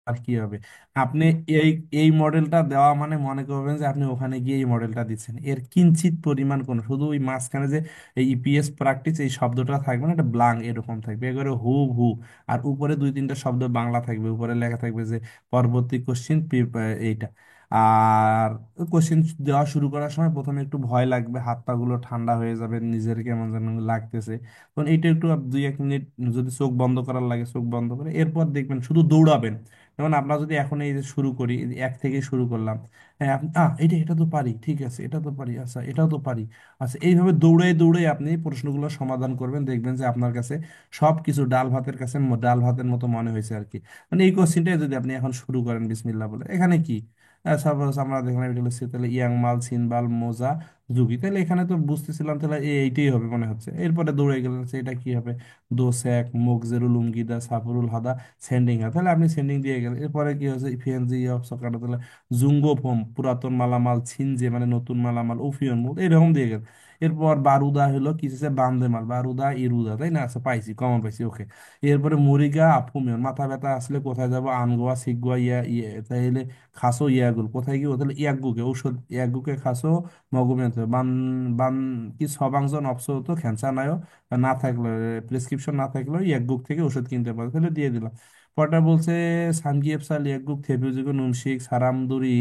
আর কি হবে, আপনি এই এই মডেলটা দেওয়া মানে মনে করবেন যে আপনি ওখানে গিয়ে এই মডেলটা দিচ্ছেন, এর কিঞ্চিত পরিমাণ কোনো শুধু ওই মাঝখানে যে এই ইপিএস প্র্যাকটিস এই শব্দটা থাকবে না, এটা ব্লাঙ্ক এরকম থাকবে একেবারে হু হু। আর উপরে দুই তিনটা শব্দ বাংলা থাকবে, উপরে লেখা থাকবে যে পরবর্তী কোশ্চিন এইটা। আর কোশ্চিন দেওয়া শুরু করার সময় প্রথমে একটু ভয় লাগবে, হাত পা গুলো ঠান্ডা হয়ে যাবে, নিজের কেমন যেন লাগতেছে। তখন এইটা একটু দুই এক মিনিট যদি চোখ বন্ধ করার লাগে চোখ বন্ধ করে, এরপর দেখবেন শুধু দৌড়াবেন। যেমন আমরা যদি এখন এই যে শুরু করি, এই যে এক থেকে শুরু করলাম, হ্যাঁ এটা এটা তো পারি, ঠিক আছে এটা তো পারি, আচ্ছা এটাও তো পারি, আচ্ছা এইভাবে দৌড়ে দৌড়ে আপনি প্রশ্নগুলো সমাধান করবেন, দেখবেন যে আপনার কাছে সব কিছু ডাল ভাতের কাছে ডাল ভাতের মতো মনে হয়েছে আর কি। মানে এই কোশ্চিনটাই যদি আপনি এখন শুরু করেন বিসমিল্লাহ বলে, এখানে কি সাপোজ আমরা দেখলাম এটা লিখছি, তাহলে ইয়াংমাল সিনবাল মোজা যুগি, তাহলে এখানে তো বুঝতেছিলাম তাহলে এইটাই হবে মনে হচ্ছে, এরপরে দৌড়ে গেলেন যে এটা কি হবে, দোসেক মোগজেরুল উমগিদা সাফরুল হাদা সেন্ডিং হয়, তাহলে আপনি সেন্ডিং দিয়ে গেলেন। এরপরে কি হচ্ছে ইফিয়ানজি অফ সকাটা, তাহলে জুঙ্গো ফোম পুরাতন মালামাল, ছিনজে মানে নতুন মালামাল, উফিয়ন মুদ এরকম দিয়ে গেলেন। এরপর বারুদা হলো কি হচ্ছে বান্দে মাল, বারুদা ইরুদা, তাই না, আচ্ছা পাইছি, কমন পাইছি, ওকে। এরপরে মুরিগা আফুমিয়ন, মাথা ব্যথা আসলে কোথায় যাবো, আনগোয়া সিগোয়া ইয়া ইয়ে, তাইলে খাসো ইয়াগুল, কোথায় গিয়ে তাহলে ইয়াগুকে ঔষধ, ইয়াগুকে খাসো মগুমেন্ট বান বান কি সবাংজন অপসো তো খেনসা নাയോ, না থাকলে প্রেসক্রিপশন না থাকলেও ইয়াগুক থেকে ওষুধ কিনতে পারো, তাহলে দিয়ে দিলাম। পরটা বলছে সানগিয়েপসাল ইয়াগুক থেবিউজিকো নুমশিক সারামদুরি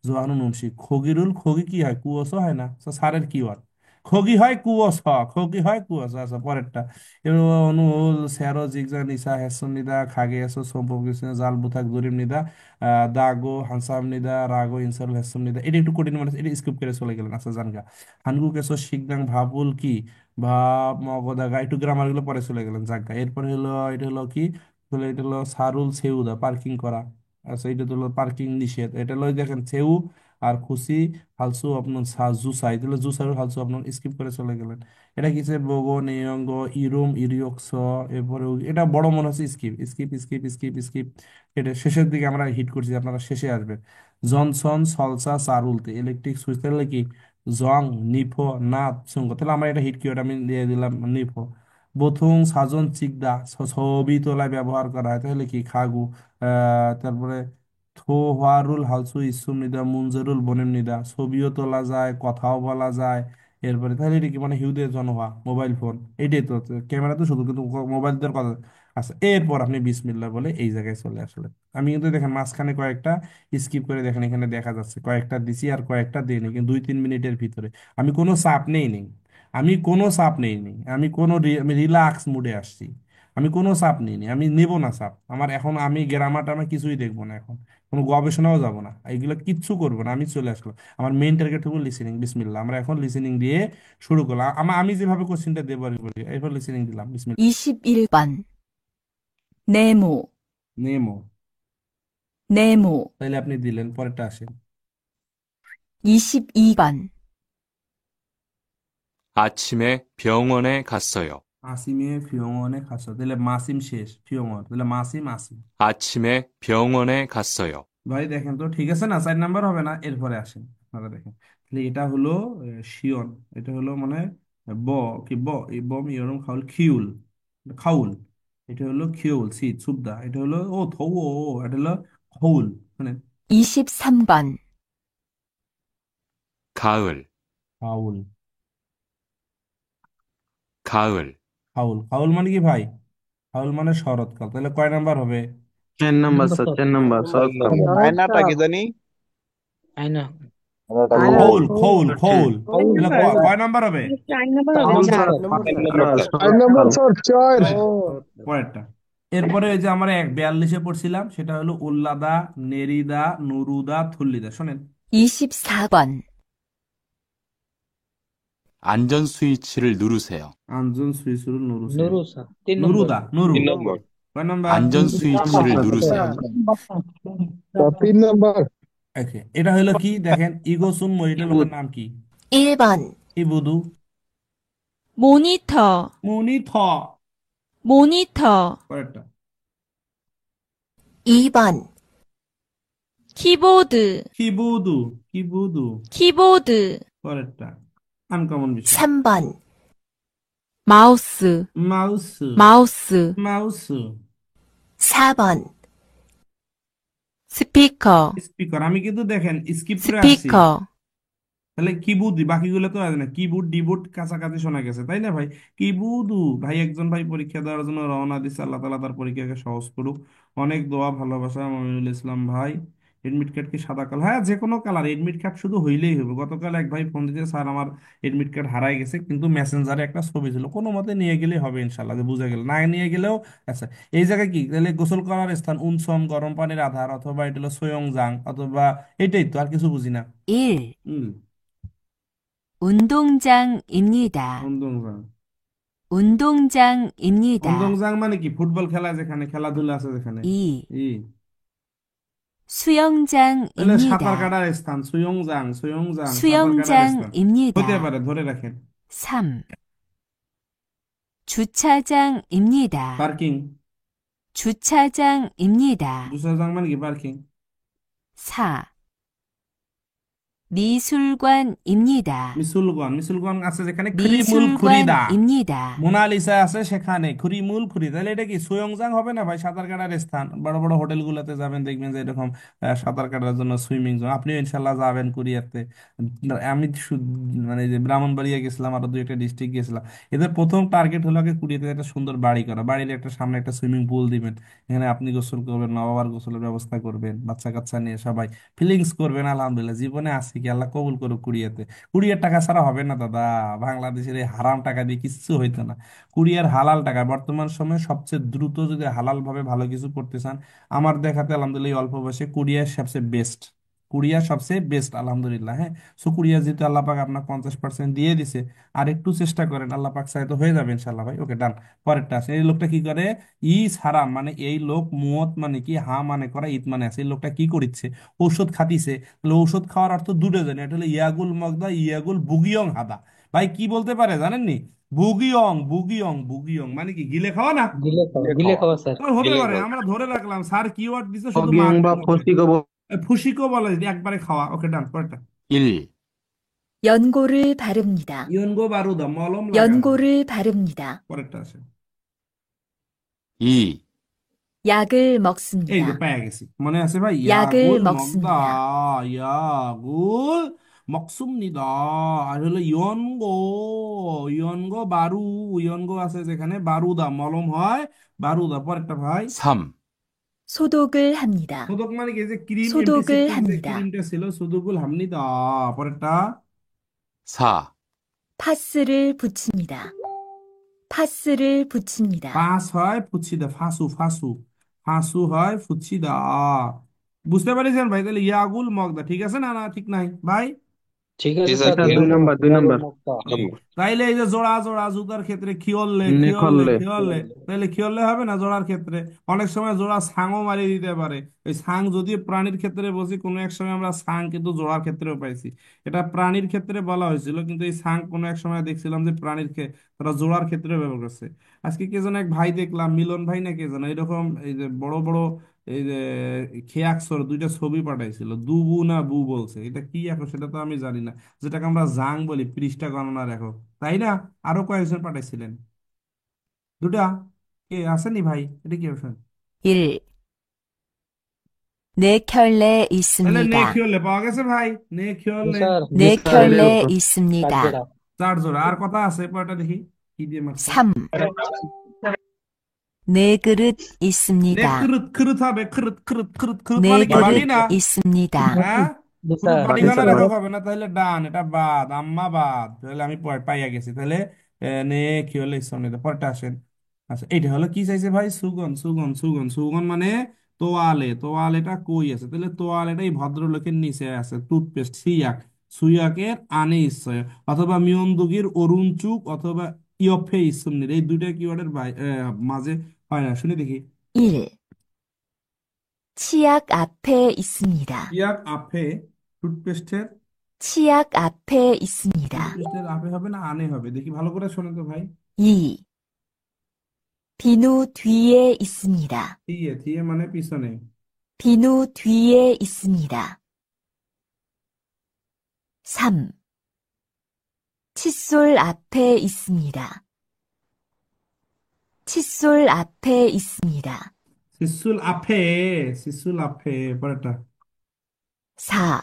জোয়ানু নুমশিক খগিরুল, খগি কি হয়, কুয়াশা হয় না, তো সারের কি হয়, খগি হয় কুয়াশা, খগি হয় কুয়াশা। আচ্ছা পরেরটা, এবার অনুল স্যারো জিগজা নিসা হেসন নিদা খাগে এসো সম্পর্ক জাল বুথাক দরিম নিদা দাগো হানসাম নিদা রাগো ইনসারুল হেসম নিদা, এটা একটু কঠিন মানে এটা স্কিপ করে চলে গেলেন। আচ্ছা জানগা হানগু কেসো শিখদাং ভাবুল কি ভাব মগদাগা, একটু গ্রামার গুলো পরে চলে গেলেন জাগা। এরপরে হলো এটা হলো কি, তাহলে এটা হলো সারুল সেউদা পার্কিং করা। আচ্ছা এটা তো হলো পার্কিং নিষেধ, এটা হলো দেখেন সেউ আর খুশি হালসু আপনার জুসাই, তাহলে জুসাই হালসু আপনার স্কিপ করে চলে গেলেন। এটা কিসে বগো নেয়ঙ্গ ইরুম ইরিয়ক্স, এরপরে এটা বড় মনে হচ্ছে skip skip skip skip skip. এটা শেষের দিকে আমরা হিট করছি, আপনারা শেষে আসবেন। জনসন সলসা চারুলতে ইলেকট্রিক সুইচ, তাহলে কি জং নিফো না সুঙ্গ, তাহলে আমরা এটা হিট কিওয়ার্ড আমি দিয়ে দিলাম নিফো। বোথুং সাজন চিকদা, ছবি তোলায় ব্যবহার করা হয়, তাহলে কি খাগু। তারপরে থো হোয়ারুল হালসু ইসুম নিদা মুনজেরুল বনেম নিদা, ছবিও তোলা যায় কথাও বলা যায়। এরপরে তাহলে এটা কি মানে হিউদে জনহওয়া মোবাইল ফোন, এইটাই তো, ক্যামেরা তো শুধু কিন্তু মোবাইল দেওয়ার কথা। আচ্ছা এরপর আপনি বিসমিল্লাহ বলে এই জায়গায় চলে আসলে। আমি কিন্তু দেখেন মাঝখানে কয়েকটা স্কিপ করে দেখেন, এখানে দেখা যাচ্ছে কয়েকটা দিছি আর কয়েকটা দিইনি, কিন্তু 2-3 মিনিটের ভিতরে। আমি কোনো চাপ নেই আমি কোনো চাপ নেই আমি কোনো আমি রিল্যাক্স মুডে আসছি। আমি কোনো চাপ নিইনি, আমি নেব না চাপ আমার এখন, আমি গ্রামার টামার কিছুই দেখবো না এখন, কোনো গবেষণাও যাব না, এগুলো কিচ্ছু করবো না, আমি চলে আসলাম। আমার মেইন টার্গেট হলো লিসেনিং, বিসমিল্লাহ আমরা এখন লিসেনিং দিয়ে শুরু করলাম। আমি যেভাবে কোশ্চেনটা দেবো আর কি বলি, এরপর লিসেনিং দিলাম বিসমিল্লাহ। 21번 네모, নেমো, 네모. তাইলে আপনি দিলেন, পরেরটা আসেন। 22번 아침에 병원에 갔어요. আসিমে ফিওমনে খাসা, তাহলে মাসিম শেষ ফিওমন, তাহলে মাসিম আসিম। 아침에 병원에 갔어요. ভাই দেখেন তো ঠিক আছে না, 4 নাম্বার হবে না, এরপরে আসেন আপনারা দেখেন। তাহলে এটা হলো শিওন, এটা হলো মানে ব কি ব, এই বম ইয়রম খাউল খিউল, খাউল। এটা হলো খিউল সি সুবদা, এটা হলো ও থৌ ও, এটা হলো খৌল মানে 23번 가을, খাউল। 가을, খাউল খাউল মানে কি ভাই, খাউল মানে শরৎকাল, তাহলে কয় নাম্বার হবে? 4 নাম্বার স্যার, 4 নাম্বার শরৎকাল। আয়নাটা কি জানি? আয়না আয়না খৌল খৌল খৌল ঠিক। খৌল। কয় তাহলে নাম্বার? কয় নাম্বার হবে? 4 নাম্বার হবে। ফাউল চার স্যার, নম্বর স্যার। চার নম্বর শরৎকাল। স্যার, চার। রাইট, পরেরটা। এরপরে ওই যে আমরা 42-এ পড়ছিলাম, সেটা হলো উল্লাদা নেরিদা নুরুদা থুল্লিদা, শোনেন। 24번 안전 스위치를 누르세요. আঞ্জুন সুইসুরুল নুরুসে, নুরু স্যার 3 নম্বর। নুরুদা নুরু, 3 নম্বর। কয় number? 안전 3 number 스위치를 sir. 누르세요. Sir, 3 number. Okay, এটা হলো কি দেখেন, ইগোসুম মহিলা লোকের ইবুদ। নাম কি? 1번 ইবুদু 모니터, মুনি থ, 모니터. পরেরটা। 2번 키보드, কিবুদু, কিবুদু, 키보드. পরেরটা। আনকমন বিষয়। 3번 마우스, মাউস, 마우스. Mouse, 4번 스피커, speaker. আমি কিন্তু দেখেন স্কিপ করে আসছি। 스피커, তাহলে কিবোর্ড বাকিগুলো তো আছে না, কিবোর্ড ডিবোর্ড কাছাকাছি শোনা গেছে তাই না ভাই? কিবোর্ড ভাই, একজন ভাই পরীক্ষা দেওয়ার জন্য রওনা দিচ্ছে, আল্লাহ তাআলা তার পরীক্ষাকে সহজ করুক। অনেক দোয়া ভালোবাসা মমিনুল ইসলাম ভাই। এডমিট কার্ড কি সাদা কালার? হ্যাঁ, যে কোনো কালার, এডমিট কার্ড শুধু হইলেই হবে। গতকাল এক ভাই ফোন দিতে, স্যার আমার এডমিট কার্ড হারাই গেছে, কিন্তু মেসেঞ্জারে একটা ছবি ছিল, কোনো মতে নিয়ে গেলেই হবে ইনশাল্লাহ, যে বুঝে গেল। না নিয়ে গেলেও আচ্ছা। এই জায়গায় কি তাহলে গোসল করার স্থান উনসম, গরম পানির আধার, অথবা এটা হলো সোয়ংজাং, অথবা এটাই তো, আর কিছু বুঝি না। 1. হুম। 운동장입니다. 운동장। 운동장입니다. 운동장 মানে কি? ফুটবল খেলা যেখানে, খেলাধুলা আছে যেখানে। 2. ই। তাহলে সাঁতার 수영장입니다. কাটার স্থান সুয়ংজাং, সুয়ংজাং সাঁতার কাটার স্থান হতে 수영장입니다. পারে, ধরে রাখেন। 3. 주차장입니다. পার্কিং। 주차장입니다. 주차장 মানে কি? পার্কিং। 4. 미술관입니다. মিসুলগঞ্জ, মিসুলগঞ্জ আছে যেখানে, খরিমুল খুরিদা, 미술관입니다. মোনালিসা আছে সেখানে, খরিমুল খুরিদা। তাহলে এটা কি সুয়ংজাং হবে না ভাই? সাঁতার কাটার স্থান। বড় বড় হোটেলগুলোতে যাবেন, দেখবেন যে এরকম সাঁতার কাটার জন্য সুইমিং জোন। আপনিও ইনশাল্লাহ যাবেন কুরিয়াতে। আমি মানে যে ব্রাহ্মণবাড়িয়া গেছিলাম, আরো দুই একটা ডিস্ট্রিক্ট গেছিলাম। এদের প্রথম টার্গেট হলো আগে কুরিয়াতে একটা সুন্দর বাড়ি করা, বাড়ির একটা সামনে একটা সুইমিং পুল দিবেন, এখানে আপনি গোসল করবেন, মা বাবার গোসলের ব্যবস্থা করবেন, বাচ্চা কাচ্চা নিয়ে সবাই ফিলিংস করবেন। আলহামদুলিল্লাহ, জীবনে আসি কি, আল্লাহ কবুল করুক। কুরিয়াতে কুরিয়ার টাকা ছাড়া হবে না দাদা। বাংলাদেশের এই হারাম টাকা দিয়ে কিচ্ছু হইতো না। কুরিয়ার হালাল টাকা, বর্তমান সময়ে সবচেয়ে দ্রুত যদি হালাল ভাবে ভালো কিছু করতে চান, আমার দেখাতে আলহামদুলিল্লাহ এই অল্প বয়সে কুরিয়ার সবচেয়ে বেস্ট। কুরিয়া সবচেয়ে বেস্ট আলহামদুলিল্লাহ। হ্যাঁ, সো কুরিয়া যেহেতু আল্লাহ পাক আপনার 50% দিয়ে দিছে, আর একটু চেষ্টা করেন, আল্লাহ পাক চাই তো হয়ে যাবে ইনশাল্লাহ ভাই। ওকে, ডান। পরেরটা আছে, এই লোকটা কি করে? হারাম মানে এই লোক, মুয়ত মানে কি, হা মানে করা, ঈদ মানে আছে। এই লোকটা কি করিচ্ছে? ঔষধ খাতিছে। তাহলে ঔষধ খাওয়ার অর্থ দুটো জানি, এটা হলো ইয়াগুল মগদা, ইয়াগুল বুগিয়ং হাদা। ভাই কি বলতে পারে জানেননি? বুগিয়ং, বুগিয়ং, বুগিয়ং মানে কি? গিলে খাওয়া না? গিলে খাওয়া স্যার। হতে পারে, আমরা ধরে রাখলাম। স্যার কিওয়ার্ড দিছে, শুধু অগিয়ং মার্ক বা করলাম না। ফসিকো ফুসিকো বলে যদি একবারে খাওয়া। ওকে, ডান। পরেরটা। 1, 연고를 바릅니다. ইয়নগো বারুদা, মলম লাগানো। 연고를 바릅니다. পরেরটা আছে। 2, 약을 এই 먹습니다. যে পেয়ে গেছি, মনে আছে ভাই? 약을 ইয়াগুল মগদা, 먹습니다. ইয়াগুল মকসুমনিদা। আর হলো ইয়নগো, ইয়নগো বারু, ইয়নগো আছে যেখানে, বারুদা মলম হয়, বারুদা। পরেরটা ভাই। 3, 소독을 합니다. সোদক মানে কি? এই যে ক্রিম, 소독을 এন্টিসেপ্টিক যে 합니다. ক্রিমটা ছিল, সুদুকুল হামনিদা। পরেরটা। 4, 파스를 붙입니다. 파스를 붙입니다. পাস হয় ফুচিদা, ফাসু, ফাসু, ফাসু হয় ফুচিদা। বুঝতে পারছেন ভাই? তাহলে ইয়াগুল মগদা ঠিক আছে না? না ঠিক নাই ভাই? ঠিক আছে ঠিক স্যার, আছে। দুই নাম্বার দুই ইয়াগুল নাম্বার মুক্তা। তাইলে এই যে জোড়া জোড়া জুতার ক্ষেত্রে খিয়ললে, খিয়ললে, নেখললে খিয়ললে, তাহলে খিয়ললে হবে না জোড়ার ক্ষেত্রে? অনেক সময় জোড়া ছাংও মারিয়ে দিতে পারে। এই ছাং যদি প্রাণীর ক্ষেত্রে বলছি, কোনো এক সময় আমরা ছাং কিন্তু জোড়ার ক্ষেত্রেও পাইছি। এটা প্রাণীর ক্ষেত্রে বলা হয়েছিল, কিন্তু এই ছাং কোনো এক সময় দেখছিলাম যে প্রাণীর তারা জোড়ার ক্ষেত্রে ব্যবহার করছে। আজকে কে যেন এক ভাই দেখলাম, মিলন ভাই না কে যেন, এরকম এই যে বড় বড় এই যে খেয়াক্সর দুইটা ছবি পাঠাইছিল, দুবু না বু বলছে, এটা কি এখন সেটা তো আমি জানি না। যেটাকে আমরা জাং বলি, পৃষ্ঠা গণনা রেখো, তাই না? আরো কয়েকজন পাঠাইছিলেন দুটা। কে আসেনি ভাই? এটা কি অপশন? 1. 네 켤레 তাহলে নে 있습니다. খিওলে পাওয়া গেছে ভাই, নে জি খিওলে। স্যার, 네 স্যার এটাই 켤레 উত্তর। 있습니다. 4 জোড়া। 4 জোড়া। আর কথা আছে, পয়টা দেখি কি দিয়ে মারছে। 3. 네 그릇 নে 있습니다. খরুত, খরুত হবে, খরুত, খরুত, খরুত, খরুত 네 মানে কি? বাটি 그릇 না? 있습니다. হ্যাঁ, জি খরুত স্যার। বাটি বাটি গানা স্যার রেখা বাটি। হবে না, তাহলে ডান। এটা বাদ, আম্মা বাদ। তাহলে আমি পাইয়া গেছি। তাহলে নে খিওলে ইসলাম, পরেরটা আসেন। আচ্ছা, এইটা হলো কি চাইছে ভাই? সুগন, সুগন, সুগন, সুগন মানে তোয়ালে। তোয়ালেটা কই আছে? তাহলে তোয়ালেটা এই ভদ্রলোকের নিচে আছে। টুথপেস্ট, সিয়াক, সুয়াকের আনে ইসয়, অথবা মিয়ন্দুগির অরুণচুক, অথবা ইয়ফে ইসুমনির, এই দুইটা কিওয়ার্ডের মাঝে হয় না। শুনি দেখি। 1. 치약 앞에 있습니다. সিয়াক আপে, টুথপেস্টের, 치약 앞에 있습니다. টুথপেস্টের আপে হবে না আনে হবে? দেখি ভালো করে শোনেন তো ভাই। 2. 비누 뒤에 있습니다. থিয়ে, থিয়ে মানে পিছনে। 비누 뒤에 있습니다. 3. 칫솔 앞에 있습니다. 칫솔 앞에 있습니다. শিশুল আফে, শিশুল আফে, পরেরটা। 4.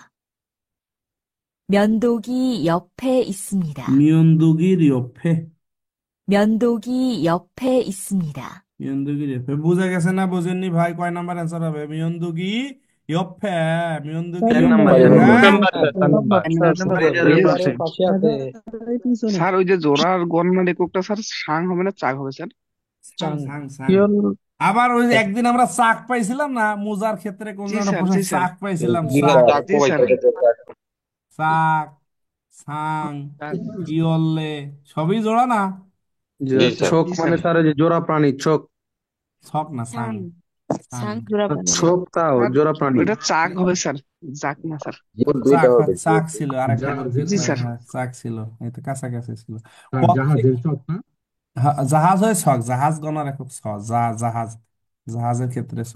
면도기 옆에 있습니다. মিয়ন্দুগির ইয়ফে, 면도기 옆에 있습니다. মিয়ন্দুগির ইয়ফে বুঝে গেছে না বোঝেননি ভাই? কয় নাম্বার অ্যান্সার হবে? মিয়ন্দুগি ইয়ফে, মিয়ন্দুগি 4 নাম্বার ইয়ফে, চার হ্যাঁ। Number sir, 4 number. স্যার এটার দুইবারের পাশে আছে। স্যার ওই যে জোড়ার গণনা এককটা স্যার সাং হবে না চাক হবে স্যার? সাং চাং। সাং সাং। পিওর আবার ওই যে একদিন আমরা চাক পাইছিলাম না মুজার ক্ষেত্রে, কোন জি একটা স্যার, প্রশ্ন জি স্যার, চাক পাইছিলাম, গিলা চাক। চাক জি স্যার। প্রবাহিত চাক। চাক, ছাং, স্যার, ইয়ল্লে, সবই জোড়া না? যে জি স্যার। ছোক জি মানে স্যার। স্যার ওই যে জোড়া প্রাণী ছোক। ছক না, ছাং। সাং ছাং। সাং জোড়া বানানো। ছোক তাও স্যার জোড়া প্রাণী। ওইটা চাক হবে স্যার, জাক না স্যার। জীবন দুইটা চাক, হবে। চাক ছিল আরেকটা জি কনফিউজ, স্যার। হ্যাঁ চাক ছিল, এই তো কাছাকাছি ছিল। আর কত জাহাজের চক না। হ্যাঁ, জাহাজ হয় ছক, জাহাজ গণার একক ছ, জাহাজ, জাহাজের ক্ষেত্রে ছ।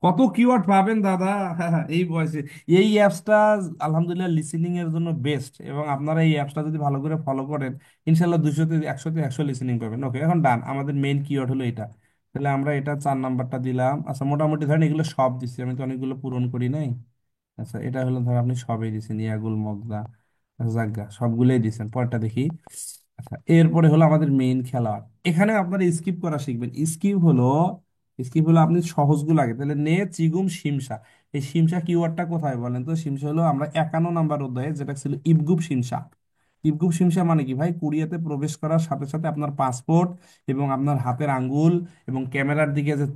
কত কিওয়ার্ড পাবেন দাদা, হ্যাঁ, হ্যাঁ, এই বয়সে। এই অ্যাপসটা আলহামদুলিল্লাহ লিসেনিং এর জন্য বেস্ট, এবং আপনারা এই অ্যাপসটা যদি ভালো করে ফলো করেন ইনশাল্লাহ 200-তে 100-তে 100 লিসেনিং পাবেন। ওকে, এখন ডান, আমাদের মেইন কিওয়ার্ড হলো এটা। তাহলে আমরা এটা 4 নাম্বারটা দিলাম। আচ্ছা, মোটামুটি ধরেন এগুলো সব দিচ্ছি, আমি তো অনেকগুলো পূরণ করি নাই। আচ্ছা, এটা হলো ধর আপনি সবই দিচ্ছেন, ইয়াগুল মগদা, জাগা সবগুলোই দিচ্ছেন। পরেরটা দেখি। আচ্ছা, এরপরে হলো আমাদের মেইন খেলোয়াড়। এখানে আপনারা স্কিপ করা শিখবেন। স্কিপ হলো আপনি সহজগুলো আগে, তাহলে নে চিগুম শিমশা। এই শিমশা কিওয়ার্ডটা কোথায় বলেন তো? শিমশা হলো আমরা 51 নাম্বার অধ্যায়ে, যেটা ছিল ইবগুপ শিমশা। ইবগুপ শিমশা মানে কি ভাই? কুরিয়াতে প্রবেশ করার সাথে সাথে আপনার পাসপোর্ট এবং আপনার হাতের আঙ্গুল এবং ক্যামেরার দিকে যে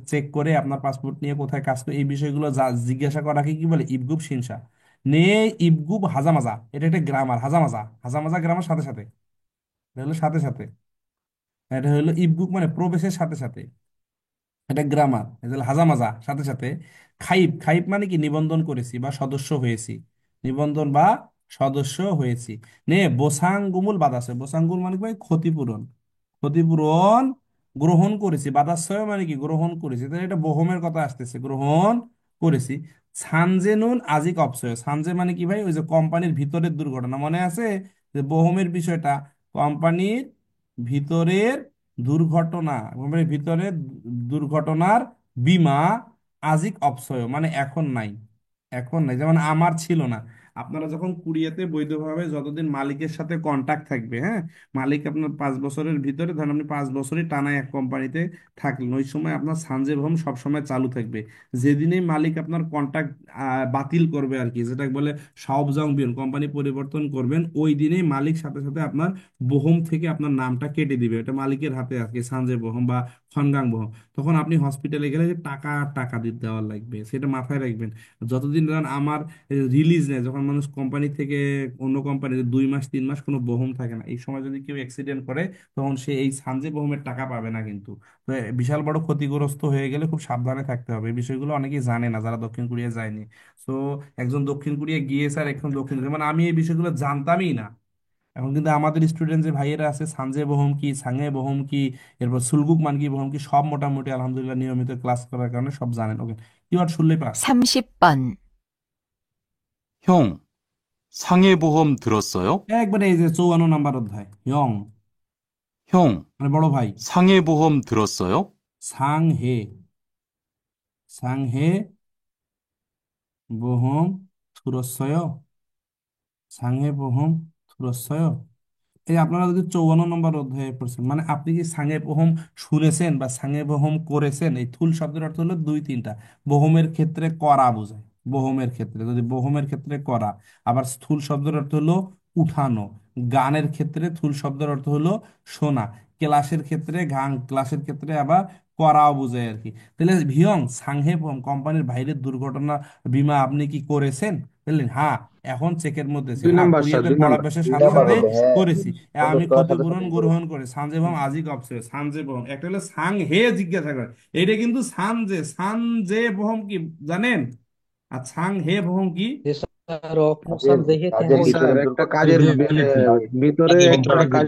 চেক করে আপনার পাসপোর্ট নিয়ে কোথায় কাজ করে, এই বিষয়গুলো জিজ্ঞাসা করাকে কি বলে? ইবগুপ শিমশা। নে ইবগুপ হাজামাজা, এটা একটা গ্রামার। হাজামাজা, হাজামাজা গ্রামার সাথে সাথে, এটা হলো সাথে সাথে। এটা হলো ইবগুপ মানে প্রবেশের সাথে সাথে, এটা গ্রামার। এটা হলো হাজামাজা সাথে সাথে। খাইব, খাইব মানে কি? নিবন্ধন করেছি বা সদস্য হয়েছি, নিবন্ধন বা সদস্য হয়েছি। নে বোসাঙ্গুমুল বাদাসে, বোসাঙ্গুল মানে কি ভাই? ক্ষতিপূরণ, ক্ষতিপূরণ গ্রহণ করেছি। বাদাসয় মানে কি? গ্রহণ করেছি। তাহলে এটা বহমের কথা আসতেছে, গ্রহণ করেছি। সানজেনুন আজিক অপসয়, সানজে মানে কি ভাই? ওই যে কোম্পানির ভিতরের দুর্ঘটনা, মনে আছে যে বহমের বিষয়টা? কোম্পানির ভিতরের দুর্ঘটনা, কোম্পানির ভিতরে দুর্ঘটনার বীমা আজিক অপসয় মানে এখন নাই, এখন নাই। যেমন আমার ছিল না। আপনারা যখন কুরিয়াতে বৈধভাবে যতদিন মালিকের সাথে কন্টাক্ট থাকবে, হ্যাঁ, মালিক আপনার 5 বছরের ভিতরে, ধরেন আপনি 5 বছরই টানা এক কোম্পানিতে থাকলেন, ওই সময় আপনার সানজেভ হোম সবসময় চালু থাকবে। যেদিনেই মালিক আপনার কন্ট্রাক্ট বাতিল করবে আর কি, যেটা বলে সাওবজং বিয়ন, কোম্পানি পরিবর্তন করবেন, ওই দিনেই মালিক সাথে সাথে আপনার বোহম থেকে আপনার নামটা কেটে দিবে। এটা মালিকের হাতে আর কি, সানজে বোহম বা খনগাং বোহম। তখন আপনি হসপিটালে গেলে যে টাকা আর টাকা দিতে দেওয়ার লাগবে, সেটা মাথায় রাখবেন। যতদিন ধরেন আমার রিলিজ নেয়, যখন মানুষ কোম্পানি থেকে অন্য কোম্পানিতে 2 মাস 3 মাস কোনো বহম থাকে না, এই সময় যদি কেউ অ্যাক্সিডেন্ট করে তখন সে এই সানজে বহমের টাকা পাবে না কিন্তু। তো বিশাল বড় ক্ষতিগ্রস্ত হয়ে গেলে খুব সাবধানে থাকতে হবে। এই বিষয়গুলো অনেকেই জানে না যারা দক্ষিণ কোরিয়া যায়নি। তো একজন দক্ষিণ কোরিয়া গিয়েছে আর একজন দক্ষিণ কোরিয়া, মানে আমি এই বিষয়গুলো জানতামই না। এখন কিন্তু আমাদের স্টুডেন্ট যে ভাইয়েরা আছে, সানজে বহম কি, সাঙে বহম কি, এরপর সুলগুক মানকি বহম কি, সব মোটামুটি আলহামদুলিল্লাহ নিয়মিত ক্লাস করার কারণে সব জানেন। ওকে, কিওয়ার্ড শুনলেই পাস। 30번. 형, 상해보험 들었어요? একবারে এই যে 54 নাম্বার অধ্যায়, ইয়ং 형, মানে বড় ভাই। 상해보험 들었어요? সাংহে, সাংহে বহম থুরস্বয়, সাংহে বহম থুরস্বয়। এই আপনারা যদি 54 নম্বর অধ্যায়ে পড়ছেন, মানে আপনি কি সাঙে বহম শুনেছেন বা সাঙে বহম করেছেন? এই থুল শব্দের অর্থ হলো দুই তিনটা। বহমের ক্ষেত্রে করা বোঝায়, বহমের ক্ষেত্রে, যদি বহমের ক্ষেত্রে করা। আবার স্থূল শব্দের অর্থ হলো উঠানো। গানের ক্ষেত্রে থুল শব্দের অর্থ হলো শোনা। ক্লাসের ক্ষেত্রে গান, ক্লাসের ক্ষেত্রে আবার করাও বোঝায় আর কি। তাহলে ভিয়ং সাংহে বহম কোম্পানির বাইরের দুর্ঘটনা বীমা আপনি কি করেছেন? বললেন হ্যাঁ, এখন চেকের মধ্যে ছিল, দুই হ্যাঁ নাম্বার স্যার, কুরিয়াতে 2 নাম্বার। প্রবেশের দুই সাথে নাম্বার সাথে হবে, হ্যাঁ। করেছি। আমি প্রবেশ করার সাথে ক্ষতিপূরণ সাথে গ্রহণ করে সানজেবম আজিক অপসে, সানজেবম একটা হলো সাং হে জিজ্ঞাসা করে, এটা কিন্তু সানজে, সানজে বহম কি জানেন? আর সাং হে বহম কি? যে স্যার কাজের অপশন দেখে কাজের স্যার ভিতরে একটা দুর্ঘটনা কাজের বাড়ি। ভিতরে একটা কাজ।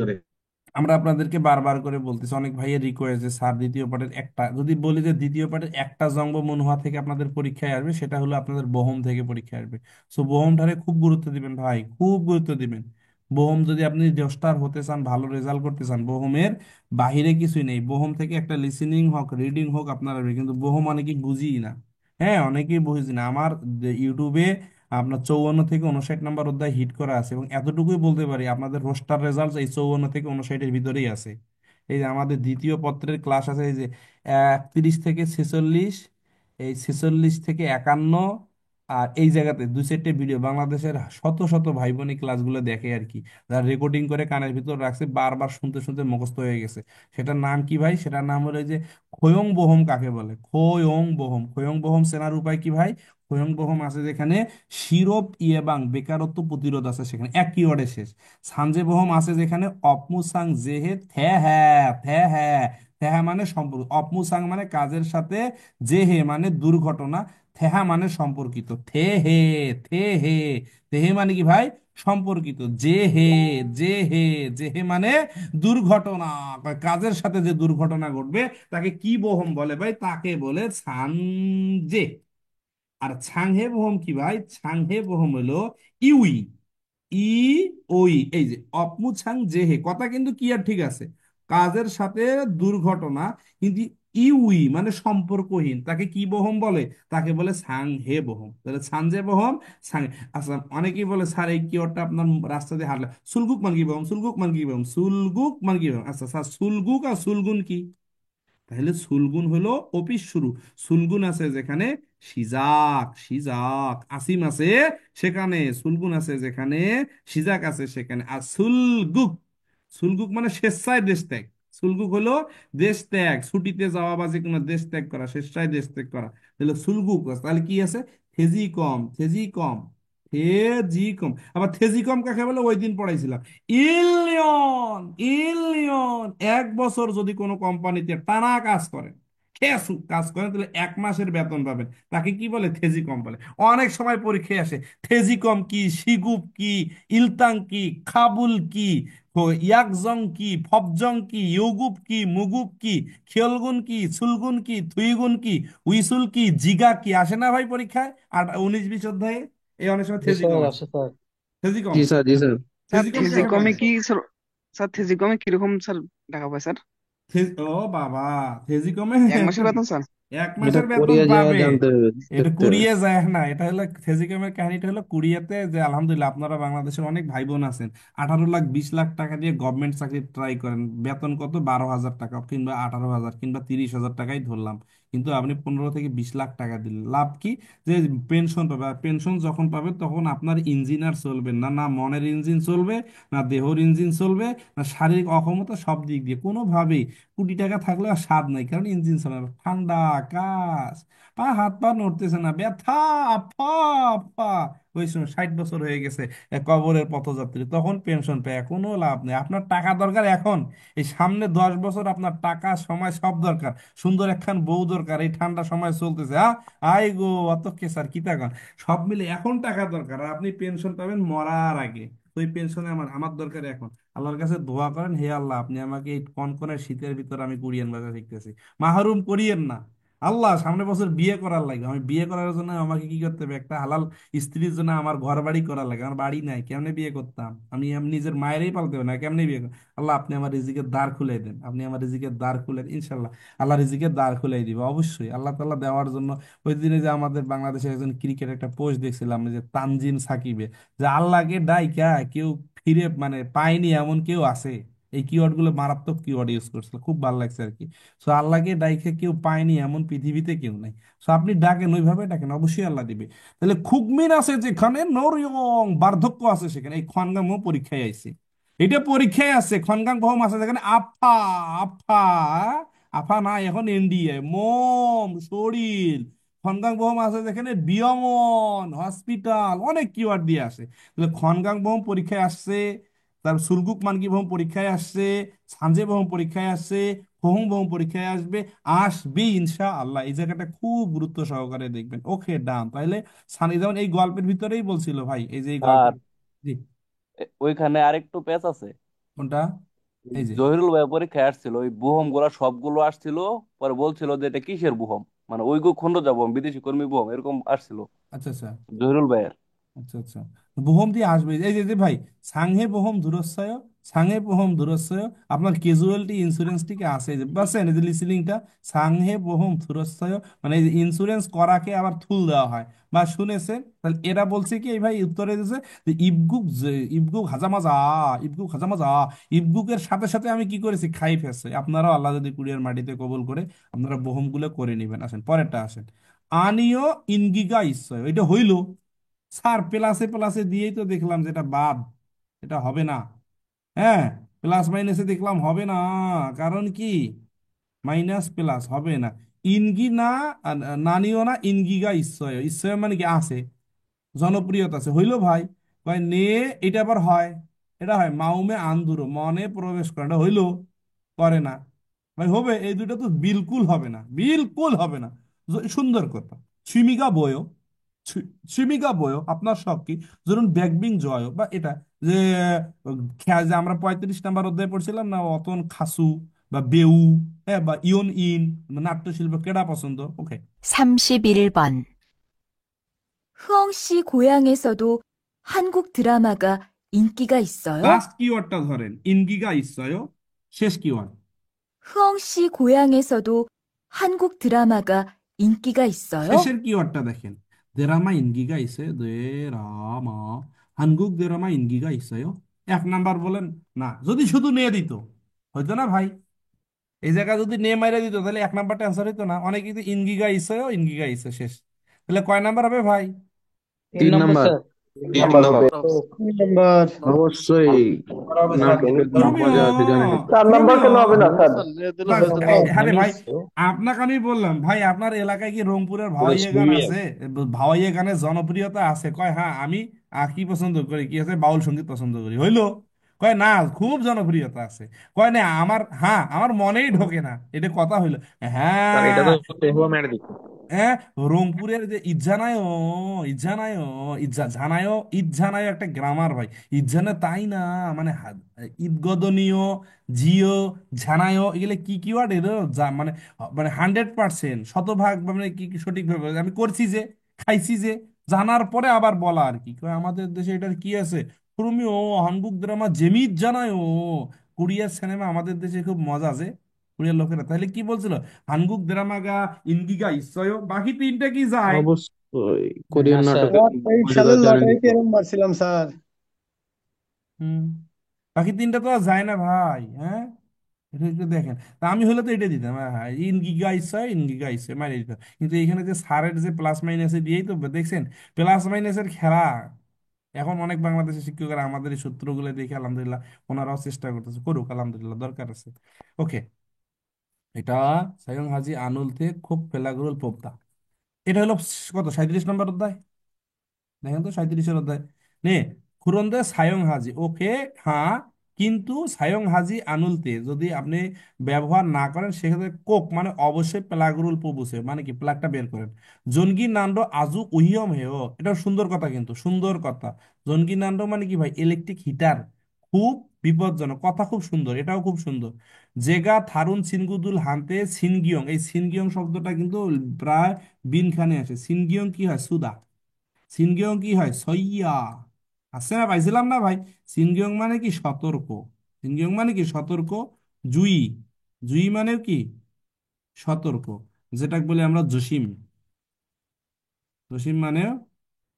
আমরা আপনাদেরকে বারবার করে বলতেছি, অনেক ভাইয়ের রিকোয়েস্ট যে স্যার দ্বিতীয় পার্টের একটা, যদি বলি যে দ্বিতীয় পার্টের একটা জঙ্গ মনোহা থেকে আপনাদের পরীক্ষায় আসবে, সেটা হলো আপনাদের বহম থেকে পরীক্ষায় আসবে। সো বহমটারে খুব গুরুত্ব দিবেন ভাই, খুব গুরুত্ব দিবেন। বোহম যদি আপনি রোস্টার হতে চান, ভালো রেজাল্ট করতে চান, বোহমের বাহিরে কিছুই নেই। বোহম থেকে একটা লিসেনিং হোক, রিডিং হোক আপনারা কিন্তু বোহম অনেকেই বুঝি না। হ্যাঁ, অনেকেই বুঝি না। আমার ইউটিউবে আপনার 54 থেকে 59 নম্বর অধ্যায় হিট করা আছে, এবং এতটুকুই বলতে পারি আপনাদের রোস্টার রেজাল্ট এই 54 থেকে 59-এর ভিতরেই আছে। এই যে আমাদের দ্বিতীয় পত্রের ক্লাস আছে, এই যে 31 থেকে 46, এই 46 থেকে 51, আর এই জায়গাতে 2 সেটে ভিডিও বাংলাদেশের শত শত ভাই বোন এই ক্লাসগুলো দেখে আর কি, যারা রেকর্ডিং করে কানের ভিতর রাখছে, বারবার শুনতে শুনতে মুখস্থ হয়ে গেছে। সেটার নাম কি ভাই? সেটার নাম হলো এই যে খোয়ং বোহম। কাকে বলে? খোয়ং বোহম। খোয়ং বোহম চেনার উপায় কি ভাই? খোয়ং বোহম আছে যেখানে শিরোপ ইয়েবাং বেকারত্ব প্রতিরোধ আছে, সেখানে এক কিওয়ার্ডে শেষ। সানজে বোহম আছে যেখানে অপমুসাং জেহে থ্যা হ্যাঁ থ্যা হ্যাঁ। থ্যা হ্যাঁ মানে সম্পর্ক, অপমুসাং মানে কাজের সাথে, জেহে মানে দুর্ঘটনা, থেহা মানে সম্পর্কিত। থে হে, থে হে, তেহে মানে কি ভাই? সম্পর্কিত। যে হে, যে হে, যে হে মানে দুর্ঘটনা। কাজের সাথে যে দুর্ঘটনা ঘটবে তাকে কি বহম বলে ভাই? তাকে বলে সানজে। আর ছাংহে বহম কি ভাই? ছাংহে বহম হলো ইউই, ই ওই। এই যে অপমুছাং জেহে, কথা কিন্তু কি আর ঠিক আছে, কাজের সাথে দুর্ঘটনা, কিন্তু ইউই মানে সম্পর্কহীন, তাকে কি বহম বলে? তাকে বলে সাং হে বহম। তাহলে সানজে বহম, সাং। আচ্ছা, অনেকেই বলে স্যার এই কিওয়ার্ডটা আপনার রাস্তা দিয়ে হাঁটলে সুলগুক মান কি বহম, সুলগুক মান কি বহম, সুলগুক মান কি বহম। আচ্ছা স্যার, সুলগুক আর সুলগুন কি? তাহলে সুলগুন হলো অপিস শুরু। সুলগুন আছে যেখানে সিজাক, সিজাক আসিম আছে সেখানে, সুলগুন আছে যেখানে সিজাক আছে সেখানে। আর সুলগুক, সুলগুক মানে স্বেচ্ছায় দেশ ত্যাগ। সুলগুক হলো দেশ ত্যাগ, ছুটিতে যাওয়া বা যে কোনো দেশ ত্যাগ করা, স্বেচ্ছায় দেশ ত্যাগ করা। তাহলে সুলগুক আছে। তাহলে কি আছে? থেজিকম, থেজিকম, থেজিকম। আবার থেজিকম কাকে বলে ওই দিন পড়াইছিলাম। ইলিয়ন, ইলিয়ন। 1 বছর যদি কোনো কোম্পানিতে টানা কাজ করেন, খেসু কাজ করেন, তাহলে 1 মাসের বেতন পাবেন। তাকে কি বলে? থেজিকম বলে। অনেক সময় পরীক্ষায় আসে থেজিকম কি, শিগুপ কি, ইলতাং কি, খাবুল কি, ইয়াকজং কি, ফবজং কি, ইউগুপ কি, মুগুপ কি, খিয়লগুন কি, সুলগুন কি, থুইগুন কি, উইসুল কি, জিগা কি, আসে না ভাই পরীক্ষায়? আর 19-20 অধ্যায়ে এই অনেক সময় জি থেজিকম স্যার, আসে। আসে স্যার। থেজিকম, জি স্যার, জি স্যার। স্যার থেজিকম কাকে বলে? থেজিকমে কি স্যার? স্যার থেজিকমে কিরকম স্যার টাকা পায় স্যার? ও বাবা, থেজিকমে 1 মাসের বেতন স্যার? এটা এক মাসের বেতন কোরিয়া যায় পাবে। জানতে হবে, এটা দেখতে হবে। কুড়িয়ে যায় না, এটা হলো থেজিকমের কাহিনীটা হলো কুড়িয়েতে, যে আলহামদুলিল্লাহ আপনারা বাংলাদেশের অনেক ভাই বোন আছেন 18 লাখ 20 লাখ টাকা দিয়ে গভর্নমেন্ট চাকরি ট্রাই করেন, বেতন কত? 12,000 টাকা কিংবা 18,000 কিংবা 30,000 টাকাই ধরলাম, কিন্তু আপনি 15 থেকে 20 লাখ টাকা দিলেন, লাভ কি? যে পেনশন পাবে। আর পেনশন যখন পাবে তখন আপনার ইঞ্জিন আর চলবে না, না মনের ইঞ্জিন চলবে, না দেহর ইঞ্জিন চলবে, না শারীরিক অক্ষমতা, সব দিক দিয়ে কোনোভাবেই কোটি টাকা থাকলেও আর স্বাদ নাই, কারণ ইঞ্জিন চলে না। ঠান্ডা, কাজ, হাত পা নড়তেছে না, ব্যথা, আফা, আফা। ওই সময় 60 বছর হয়ে গেছে, কবরের পথযাত্রী, তখন পেনশন পেয়ে কোনো লাভ নেই। আপনার টাকা দরকার এখন, এই সামনে 10 বছর আপনার টাকা, সময় সব দরকার। সুন্দর একখান বউ দরকার, এই ঠান্ডা সময় চলতেছে। আই গো, অত কেসার কি টাকা, সব মিলে এখন টাকা দরকার। আর আপনি পেনশন পাবেন মরার আগে। তো এই পেনশনে আমার আমার দরকার এখন। আল্লাহর কাছে দোয়া করেন, হে আল্লাহ আপনি আমাকে এই কনকনে শীতের ভিতর, আমি কোরিয়ান ভাষা শিখতেছি, মাহরুম করিয়েন না। আল্লাহ, সামনে বছর বিয়ে করার লাগে, আমি বিয়ে করার জন্য আমাকে কি করতে হবে? একটা হালাল স্ত্রীর জন্য আমার ঘর বাড়ি করার লাগে। আমার বাড়ি নাই, কেমনে বিয়ে করতাম? আমি নিজের মায়েরই পালতে হবে না, কেমনে বিয়ে করতাম? আল্লাহ আপনি আমার রিজিকের দ্বার খুলে দেন, আপনি আমার রিজিকের দ্বার খুলে দিন। ইনশাল্লাহ আল্লাহ রিজিকের দ্বার খুলে দিবে অবশ্যই, আল্লাহ তাআলা দেওয়ার জন্য। ওই দিনে যে আমাদের বাংলাদেশের একজন ক্রিকেট একটা পোস্ট দেখছিলাম, যে তানজিম সাকিবে, যে আল্লাহকে ডাইকা কেউ ফিরে মানে পায়নি এমন কেউ আছে। এই কিওয়ার্ড গুলো মারাত্মক কিওয়ার্ড ইউজ করছিল, খুব ভালো লাগছে আর কি। সো আল্লাহকে ডাইকে কেউ পায়নি এমন পৃথিবীতে কেউ নাই। সো আপনি ডাকেন, ওইভাবে ডাকেন, অবশ্যই আল্লাহ দিবে। তাহলে খুগমিন আছে যেখানে, নরিয়ং বার্ধক্য আছে সেখানে, এই খনগামও পরীক্ষায় আইছে। এটা পরীক্ষায় আছে, খনগাং ভৌম আছে যেখানে, আফা, আফা, আফা না এখন এনডিএ, মোম শরীর। খনগাং ভৌম আছে যেখানে, বিয়মন হসপিটাল, অনেক কিওয়ার্ড দিয়ে আসে। তাহলে খনগাং ভৌম পরীক্ষায় আসছে, তার সুলগুক মানকি ভৌম পরীক্ষায় আসছে, সানজে ভৌম পরীক্ষায় আসছে, হোম ভৌম পরীক্ষায় আসবে, আসবে ইনশা আল্লাহ। এই জায়গাটা খুব গুরুত্ব সহকারে দেখবেন। ওকে ডান। তাহলে সানি যেমন এই গল্পের ভিতরেই বলছিল ভাই, এই যে এই স্যার, গল্পের। জি। ওইখানে আরেকটু প্যাচ আছে। কোনটা? এই যে, জহিরুল ভাই পরীক্ষায় আসছিল, ওই বুহম গুলা সবগুলো আসছিল। পরে বলছিল যে এটা কিসের বুহম, মানে ওই গো খন্ড যাব বিদেশি কর্মী বুহম এরকম আসছিল আচ্ছা আচ্ছা, জহিরুল ভাইয়ের। আচ্ছা আচ্ছা। বোহম দিয়ে আসবে এই যে ভাই, সাংহে বোহম দূরস্বয়, সাংহে বোহম দূরস্বয়, আপনার ক্যাজুয়ালিটি ইন্স্যুরেন্সটিকে আছে, এই যে বাসেন এই যে লিসনিংটা, সাংহে বোহম দূরস্বয়, মানে এই যে ইন্স্যুরেন্স করাকে আবার থুল দেওয়া হয় বা শুনেছেন, তাহলে এরা বলছে কি এই ভাই উত্তরে দিয়েছে যে ইবগুক ইবগুক হাজামাজা, ইবগুক হাজামাজা, ইবগুকের সাথে সাথে আমি কি করেছি, খাই ফেলছে। আপনারাও আল্লাহ যদি কুড়িয়ার মাটিতে কবুল করে আপনারা বোহম গুলো করে নেবেন। আসেন পরেরটা আসেন, আনিও ইনগিগা ইসয়, এটা হইলো স্যার প্লাসে প্লাসে দিয়েই তো দেখলাম যেটা বাদ, এটা হবে না। হ্যাঁ, প্লাস মাইনাসে দেখলাম হবে না, কারণ কি মাইনাস প্লাস হবে না। ইনগি না, নানিও না, ইনগিগা ইসয়, ইসয় মানে কি আছে, জনপ্রিয়তা আছে, হইলো ভাই। কয় নে, এটা আবার হয়, এটা হয় মাউমে আন্দুরো, মনে প্রবেশ করে, এটা হইলো, করে না। ভাই হবে, এই দুটো তো বিলকুল হবে না, বিলকুল হবে না। সুন্দর কথা, সুমিকা বয়ো, সুমিকা বয়ো, আপনার সব কি, ধরুন ব্যাকবিং জয় বা এটা, যে খেয়া যে আমরা 35 নাম্বার অধ্যায় পড়ছিলাম না, অতন খাসু বা বেউ, হ্যাঁ, বা ইয়ন ইন, নাট্যশিল্প কেডা পছন্দ, ওকে। 31번. 흐엉 씨 고향에서도 한국 드라마가 인기가 있어요? লাস্ট কিওয়ার্ডটা ধরেন, ইনগিগা ইসয়, শেষ কিওয়ার্ড। 흐엉 씨 고향에서도 한국 드라마가 인기가 있어요? শেষের কিওয়ার্ডটা দেখেন, দেরামা ইনগিগা ইসে, দেরামা হানগুক দেরামা ইনগিগা ইসয়। 1 নাম্বার বলেন না, যদি শুধু নিয়ে দিত হয়তো না ভাই, এই জায়গায় যদি নে মাইরা দিত তাহলে 1 নাম্বারটা অ্যান্সার হইতো না, অনেক কিন্তু ইনগিগা ইসয়, ইনগিগা ইসে শেষ, তাহলে কয় নাম্বার হবে ভাই? 3 নম্বর 3 নাম্বার। স্যার। তিন নম্বর। তিন নাম্বার। অবশ্যই নাটকের কি রোমিও, মজা আছে জানেন? 4 নাম্বার রোমিও, কেন হবে না স্যার? বাস, আরে ভাই, আপনাকে আমি বললাম ভাই, আপনার এলাকায় কি রংপুরের ভাওয়াইয়া গান আছে? ভাওয়াইয়া গানের জনপ্রিয়তা আছে? কয় হ্যাঁ, আমি কি পছন্দ করি, কি আছে, বাউল সঙ্গীত পছন্দ করি, হইলো? কয় না, খুব জনপ্রিয়তা আছে। কয় না আমার, হ্যাঁ আমার মনেই ঢোকে না, এটা কথা হইলো। স্যার এটা তো হ্যাঁ, তেহুয়া মেরে দিচ্ছে। হ্যাঁ, রংপুরের যে ইজানায়, ইজানায়, জানায়, ইজানায় একটা গ্রামার ভাই, ইজানা তাই না, মানে ঈদগদনীয়, জিও, ঝানায়, এগুলো কি কি ওয়ার্ড এর, মানে, মানে 100% শতভাগ, মানে কি কি সঠিকভাবে আমি করছি যে, খাইছি যে, জানার পরে আবার বলা আর কি। কয় আমাদের দেশে এটার কি আছে, তুমিও হানগুক ড্রামা জেমিত জানায়, কোরিয়ার সিনেমা আমাদের দেশে খুব মজা আছে, কোরিয়ার লোকেরা। তাহলে কি বলছিল, হানগুক ড্রামাগা ইন্দিগা ইসয়, বাকি তিনটা কি যায়? অবশ্যই না কোরিয়ান স্যার। নাটকের কি 23 সালের মজাদার জানেন লটারিতে তো? এরকম মারছিলাম স্যার। হুম, বাকি তিনটা তো আর যায় না ভাই, হ্যাঁ, এটা একটু দেখেন। তা আমি হলে তো এটা দিতাম, হ্যাঁ হ্যাঁ, ইন গিগা ইসয়, ইন গিগা ইসয় মারিয়ে দিতাম, কিন্তু এখানে যে সারের যে প্লাস মাইনাসে দিয়েই তো দেখছেন, প্লাস মাইনাসের খেলা। এখন অনেক বাংলাদেশের শিক্ষকরা আমাদের এই সূত্রগুলো দেখে আলহামদুলিল্লাহ ওনারাও চেষ্টা করতেছে, করুক, আলহামদুলিল্লাহ, দরকার আছে। ওকে, এটা সায়ং হাজি আনুল থেকে খুব পেলাগুরুল পোক্তা। এটা হলো কত, 37 নম্বর অধ্যায়, দেখেন তো 37-এর অধ্যায়। নে, খুরন্দে সায়ং হাজি, ওকে, হ্যাঁ, কিন্তু সায়ং হাজি আনুলতে যদি আপনি ব্যবহার না করেন সেক্ষেত্রে কোক মানে অবশ্যই প্লাগরুল পবুসে, মানে কি প্লাগটা বের করেন। জনগি নান্ডো আজু উহিয়ম হেও, এটা সুন্দর কথা, কিন্তু সুন্দর কথা। জনগি নান্ডো মানে কি ভাই, ইলেকট্রিক হিটার, খুব বিপজ্জনক, কথা খুব সুন্দর, এটাও খুব সুন্দর। জেগা থারুন সিনগুদুল হানতে সিনগিয়ং, এই সিনগিয়ং শব্দটা কিন্তু প্রায় বিনখানে আসে। সিনগিয়ং কি হয়, সুদা। সিনগিয়ং কি হয়, সইয়া। আছে না, পাইছিলাম না ভাই। সিনগিয়ং মানে কি, সতর্ক। সিনগিয়ং মানে কি, সতর্ক। জুই, জুই মানে কি, সতর্ক, যেটা বলে আমরা জসিম, জসিম মানে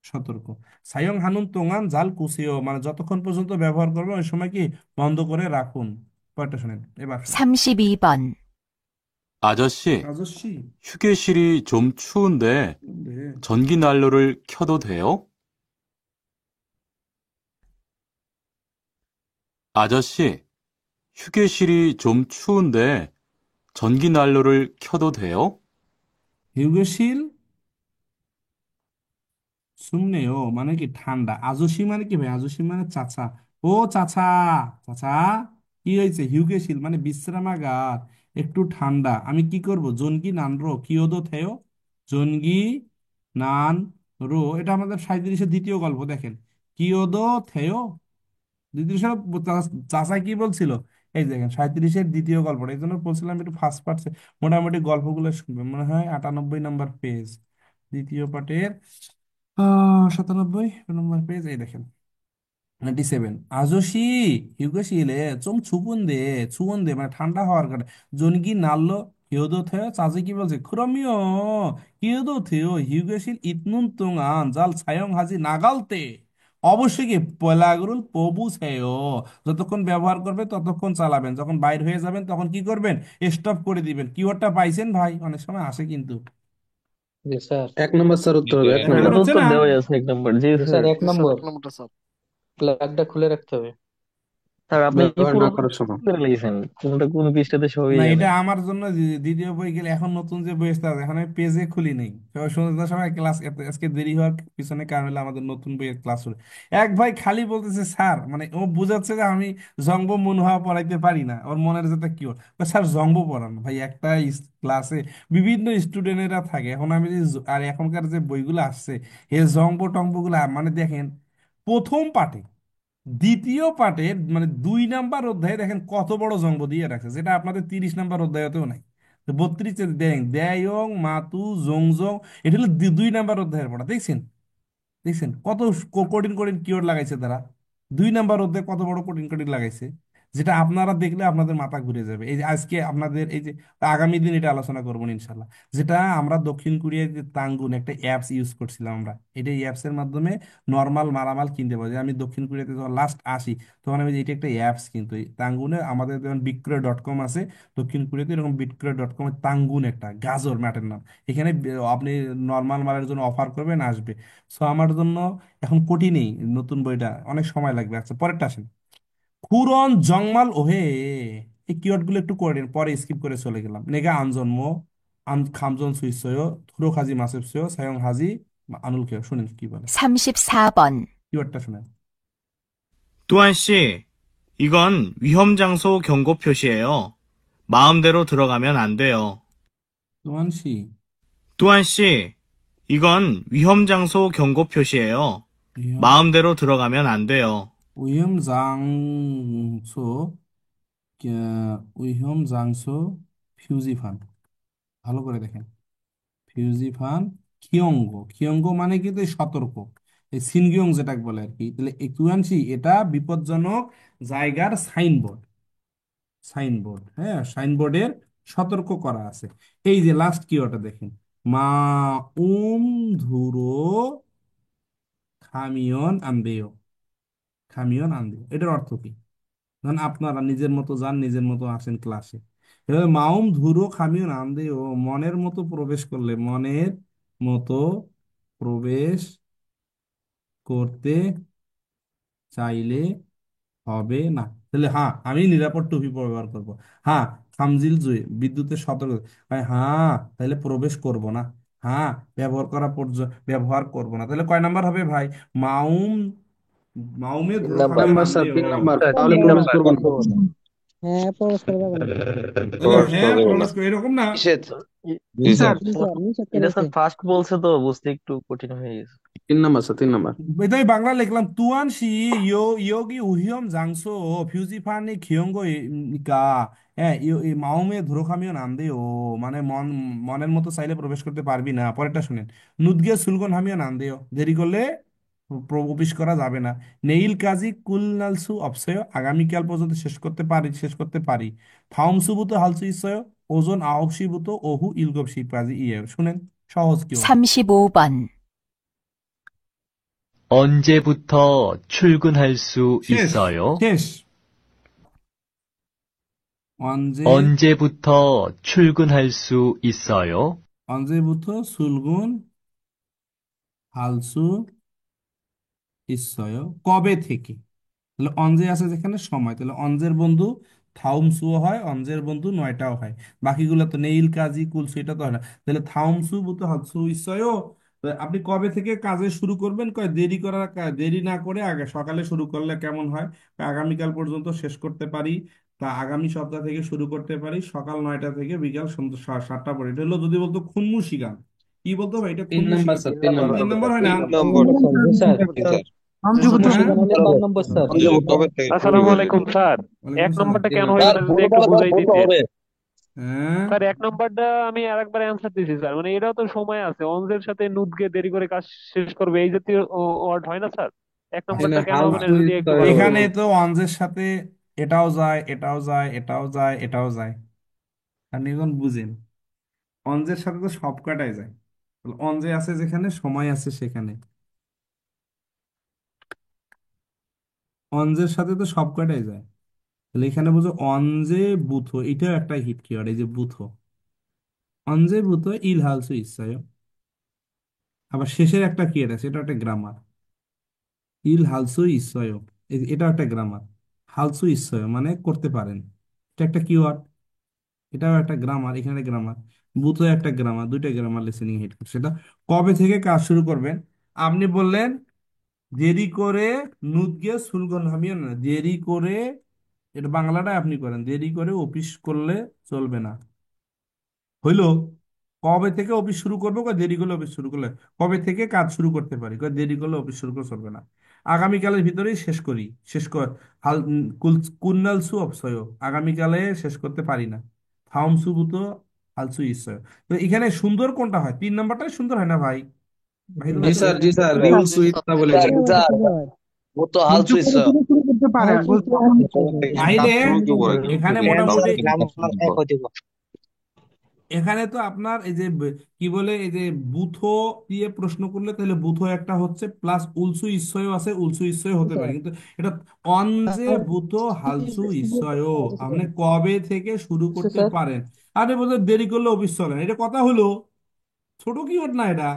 সতর্ক। সায়ং হানুন তোঙান জাল কুসিও, মানে যতক্ষণ পর্যন্ত ব্যবহার করবো ওই সময় কি বন্ধ করে রাখুন। পরেরটা শোনেন এবার। 32번. 아저씨, রাজস্বী, 휴게실이 좀 추운데 네. 전기 난로를 켜도 돼요? 아저씨, 휴게실이 좀 추운데 전기 난로를 켜도 돼요? হিউগেশিল সুমনেও মানে কি ঠান্ডা, আজসি মানে কি ভাই, আজসি মানে চাচা, ও চাচা, চাচা, কি হয়েছে, হিউগেশিল মানে বিশ্রামাগার, একটু ঠান্ডা, আমি কি করব, জনগি নান রো কিয়োদো থেও, জনগি নান রো, এটা আমাদের 37-এর দ্বিতীয় গল্প, দেখেন, কিয়োদো থেও, দ্বিতীয় চাচা কি বলছিল, এই দেখেন 37-এর দ্বিতীয় গল্পটা, এই জন্য বলছিলাম একটু ফার্স্ট পার্ট, মোটামুটি গল্পগুলো শুনবেন, মনে হয় 98 নম্বর পেজ, দ্বিতীয় পার্টের 97 নম্বর পেজ, এই দেখেন 97. 아저씨, 휴게실에 좀 추운데, মানে ঠান্ডা হওয়ার কারণে জনকি নাড়লো, কেউ도 돼요? চাচি বলছে, 그럼요, কেউ도 돼요. 휴게실 있는 동안 잘 사용하지 나갈 때 অবশ্যই কি পয়লাগুলো পবুছে요, যতক্ষণ ব্যবহার করবে ততক্ষণ চালাবেন, যখন বাইর হয়ে যাবেন তখন কি করবেন, স্টপ করে দিবেন। কিওয়ার্ডটা পাইছেন ভাই? অনেক সময় আসে কিন্তু। জি স্যার। 1 নম্বর স্যার উত্তর হবে, 1 এক নম্বর। নম্বর হচ্ছে উত্তর না? দেওয়াই আছে 1 নম্বর, জি জি স্যার। স্যার, 1 নম্বর। প্লাগটা খুলে রাখতে হবে। স্যার আপনি কি ব্যবহার পুরো না করার সময়। করে লিখেছেন? কোনটা কোন পৃষ্ঠাতে সবই না, জানে। এটা আমার জন্য দ্বিতীয় বই গেলে, এখন নতুন যে বই আসতে আছে, এখন আমি পেজে খুলি নেই। সন্ধ্যার সময় ক্লাস, আজকে দেরি হওয়ার পিছনে কারণ হলো আমাদের নতুন বইয়ের ক্লাস শুরু। এক ভাই খালি বলতেছে স্যার, মানে ও বুঝাচ্ছে যে আমি জঙ্গ মনোহা পড়াইতে পারি না, ওর মনের যেটা কি ওর, স্যার জঙ্গ পড়ানো ভাই একটা ক্লাসে বিভিন্ন স্টুডেন্টেরা থাকে। এখন আমি আর এখনকার যে বইগুলো আসছে, এই জঙ্গ টঙ্গ গুলা, মানে দেখেন প্রথম পাঠে, দ্বিতীয় পাঠের মানে 2 নাম্বার অধ্যায়ে দেখেন কত বড় জঙ্গ দিয়ে রাখছে, যেটা আপনাদের 30 নাম্বার অধ্যায়তেও নাই। তো 32 দেন দেয়ং মাতু জং জং, এটা হলো 2 নাম্বার অধ্যায়ের পড়া, দেখছেন? দেখছেন কত কঠিন কঠিন কিওয়ার্ড লাগাইছে তারা? 2 নাম্বার অধ্যায়ে কত বড় কঠিন কঠিন লাগাইছে, যেটা আপনারা দেখলে আপনাদের মাথা ঘুরে যাবে। এই যে আজকে আপনাদের এই যে, আগামী দিন এটা আলোচনা করবো ইনশাল্লাহ। যেটা আমরা দক্ষিণ কোরিয়ার যে তাঙ্গুন একটা অ্যাপস ইউজ করছিলাম আমরা, এটা এই অ্যাপস এর মাধ্যমে নর্মাল মালামাল কিনতে পারি। আমি দক্ষিণ কোরিয়াতে যখন লাস্ট আসি, তখন আমি এটা একটা অ্যাপস, কিন্তু এই তাঙ্গুনে আমাদের যেমন বিক্রয়.com আছে, দক্ষিণ কোরিয়াতে এরকম বিক্রয়.com এর তাঙ্গুন একটা গাজর ম্যাটের নাম। এখানে আপনি নর্মাল মালের জন্য অফার করবেন, আসবে। সো আমার জন্য এখন কঠিনই, নতুন বইটা অনেক সময় লাগবে। আচ্ছা পরেরটা আসেন, খুরন জংমাল ওহে। এই কিওয়ার্ড গুলো একটু করে নিন, পরে স্কিপ করে চলে গেলাম। নেগা আনজন্ম, খামজন সুইসয়, থুরো খাজি মাসেপসয়, সায়ং হাজি আনুল খেয়, শুনেন কি বলে, 34번. কিওয়ার্ডটা শুনেন। 뚜한 씨, 이건 위험 장소 경고 표시예요. 마음대로 들어가면 안 돼요. তুয়ানসি, 뚜한 씨, 이건 위험 장소 경고 표시예요. 위험 마음대로 들어가면 안 돼요. 위험 장소, 위험 장소 ফিউজিফান, ভালো করে দেখেন, ফিউজিফান কিয়ঙ্গ মানে কিন্তু এই সতর্ক, এই সিনগিয়ং যেটা বলে আর কি। তাহলে এই তুয়ানসি এটা বিপজ্জনক জায়গার সাইনবোর্ড, সাইনবোর্ড, হ্যাঁ সাইনবোর্ডের সতর্ক করা আছে। এই যে লাস্ট কি ওটা দেখেন, মা ধুরো খামিয়ন আনবেও, খামিয়ন আনবেও, এটার অর্থ কি? ধরেন আপনারা নিজের মতো যান, নিজের মতো আসেন ক্লাসে, এভাবে মাউম ধুরো খামিয়ন আনবেও, মনের মতো প্রবেশ করলে, মনের মতো প্রবেশ করতে চাইলে হবে না। তাহলে হ্যাঁ আমি নিরাপদ টুপি ব্যবহার করব, হ্যাঁ খামজিল জুই বিদ্যুতের সতর্ক, হ্যাঁ তাহলে প্রবেশ করব না, হ্যাঁ ব্যবহার করব না। তাহলে কয় নাম্বার হবে ভাই? মাউম, মাউমে 3 ধরো খামে নাম্বার স্যার, নামবে 3 নাম্বার, স্যার তাহলে 3 প্রবেশ নাম্বার। করবেন। হ্যাঁ, প্রবেশ করা যাবে না। তাহলে হ্যাঁ প্রবেশ করে, এরকম না? নিষেধ। জি স্যার, জি স্যার, নিষেধ এটা করেছে। স্যার ফার্স্ট বলছে তো বুঝতে একটু কঠিন হয়ে গেছে। 3 নাম্বার স্যার, 3 নাম্বার। এটা আমি বাংলা লিখলাম, তুয়ানসি ইয়োগি উহিয়ম জাংসো ফিউজিফানি খিয়ঙ্গো ইকা, হ্যাঁ মাউমে ধুরোখামিও নাম দে ও, মানে মনের মতো চাইলে প্রবেশ করতে পারবি না। পরেরটা শুনেন, নুদগে সুলগন হামিও নাম দেও, দেরি করলে প্রবেশ করা যাবে না। নেইল কাজী কুলনালসু অপসয়, আগামীকাল পর্যন্ত শেষ করতে পারি। ফাউমসুবুতো হালসু ইসয়, ওজন আহবসিবুতো ওহু ইলগবসি কাজী ইয়ে, শুনেন সহজ কি ওটা? 35번. 언제부터 출근할 수 শেষ, 있어요? শেষ, 언제, 언제부터 출근할 수 있어요? 언제부터 출근 할수 있어요? কবে থেকে? তাহলে অঞ্জে আছে যেখানে সময়, তাহলে অঞ্জের বন্ধু থাউমসুও হয়, অঞ্জের বন্ধু নয়টাও হয়। বাকিগুলো তো নেইল কাজী কুলসু এটা তো হয় না। তাহলে থাউমসু বুতো হালসু ইসয়ও, আপনি কবে থেকে কাজে শুরু করবেন? কয় দেরি না করে আগে সকালে শুরু করলে কেমন হয়? আগামীকাল পর্যন্ত শেষ করতে পারি, তা আগামী সপ্তাহ থেকে শুরু করতে পারি, সকাল 9টা থেকে বিকাল সন্ধ্যা 7টা পর্যন্ত। এটা হলো যদি বলতো খুনমুশি গান, কি বলতো ভাই? এটা 3 খুনমুশি নাম্বার গান। Sir, 3 number. 3 নাম্বার হয় না? 3 নম্বর স্যার, জি স্যার। হ্যাঁ? মুশিগান হলে 5 নম্বর স্যার। আসসালামু আলাইকুম স্যার, ওয়ালাইকুম 1 আসসালাম। নম্বরটা 3 কেন নাম্বার। হইল না যদি একটু বুঝাই দিতেন। হ্যাঁ, স্যার এক নম্বরটা আমি আরেকবার অ্যান্সার দিয়েছি স্যার, মানে এটাও তো সময় আছে, অনজের সাথে নুদকে দেরি করে কাজ শেষ করবে এই জাতীয় ওয়ার্ড হয় না স্যার? এক এখানে নম্বরটা কেন হাল হবে না যদি একটু সুইচ ভালোভাবে এখানে তো বলতেন। অনজের সাথে এটাও যায়, এটাও যায়, এটাও যায়, এটাও যায়। আপনি এখন বুঝেন, অনজের সাথে তো সব কটাই যায়। অনজে আছে যেখানে, সময় আছে সেখানে। অনজের সাথে তো সব কটাই যায়। তাহলে এখানে বুঝো অনজে বুথো, এটাও একটা হিট কিওয়ার্ড, এই যে বুথো। অনজে বুথো ইল হালসু ইচ্ছায়। আবার শেষের একটা কিওয়ার্ড আছে, এটা একটা গ্রামার। ইল হালসু ইচ্ছায়, এটাও একটা গ্রামার। হালসু ইচ্ছায় মানে করতে পারেন, এটা একটা কিওয়ার্ড। এটাও একটা গ্রামার, এখানে গ্রামার। বুথও একটা গ্রামার, দুইটা গ্রামার লিসেনিং হিট করছে। সেটা কবে থেকে কাজ শুরু করবেন? আপনি বললেন দেরি করে নুত গিয়ে সুলগন হামিও না, দেরি করে, এটা বাংলাটা আপনি করেন, দেরি করে অফিস করলে চলবে না। হইলো? কবে থেকে অফিস শুরু করবো? কয় দেরি করলে অফিস শুরু করলে। কবে থেকে কাজ শুরু করতে পারি? কয় দেরি করলে অফিস শুরু করে চলবে না। আগামীকালের ভিতরেই শেষ করি, শেষ কর। হাল কুন্নালসু অপসয়, আগামীকালে শেষ করতে পারি না। থাউমসু বুতো হালসু ইসয়। তো এখানে সুন্দর কোনটা হয়? 3 নম্বরটাই সুন্দর হয় না ভাই? বাহিরুল জি আসলে স্যার, জি স্যার, স্যার গুল সুইচ তা বলেছেন। স্যার ও তো হাল বলছে সুইচ। পরে থেকে শুরু করতে পারে, হাল আর সুইচ বলছে তখন তাইলে এখানে মোটামুটি, এখানে তো আপনার এই যে কি বলে, এই যে বুথো দিয়ে প্রশ্ন করলে তাহলে বুথো একটা হচ্ছে, প্লাস উলসু ইসয় আছে, উলসু ইসয় হতে পারে, কিন্তু এটা অনজে বুথো হালসু ইসয়, আপনি কবে থেকে শুরু করতে স্যার পারেন। আরে বলতে দেরি করলে অফিস চলে না, এটা কথা হলো? ছোট কি ওর না এটা?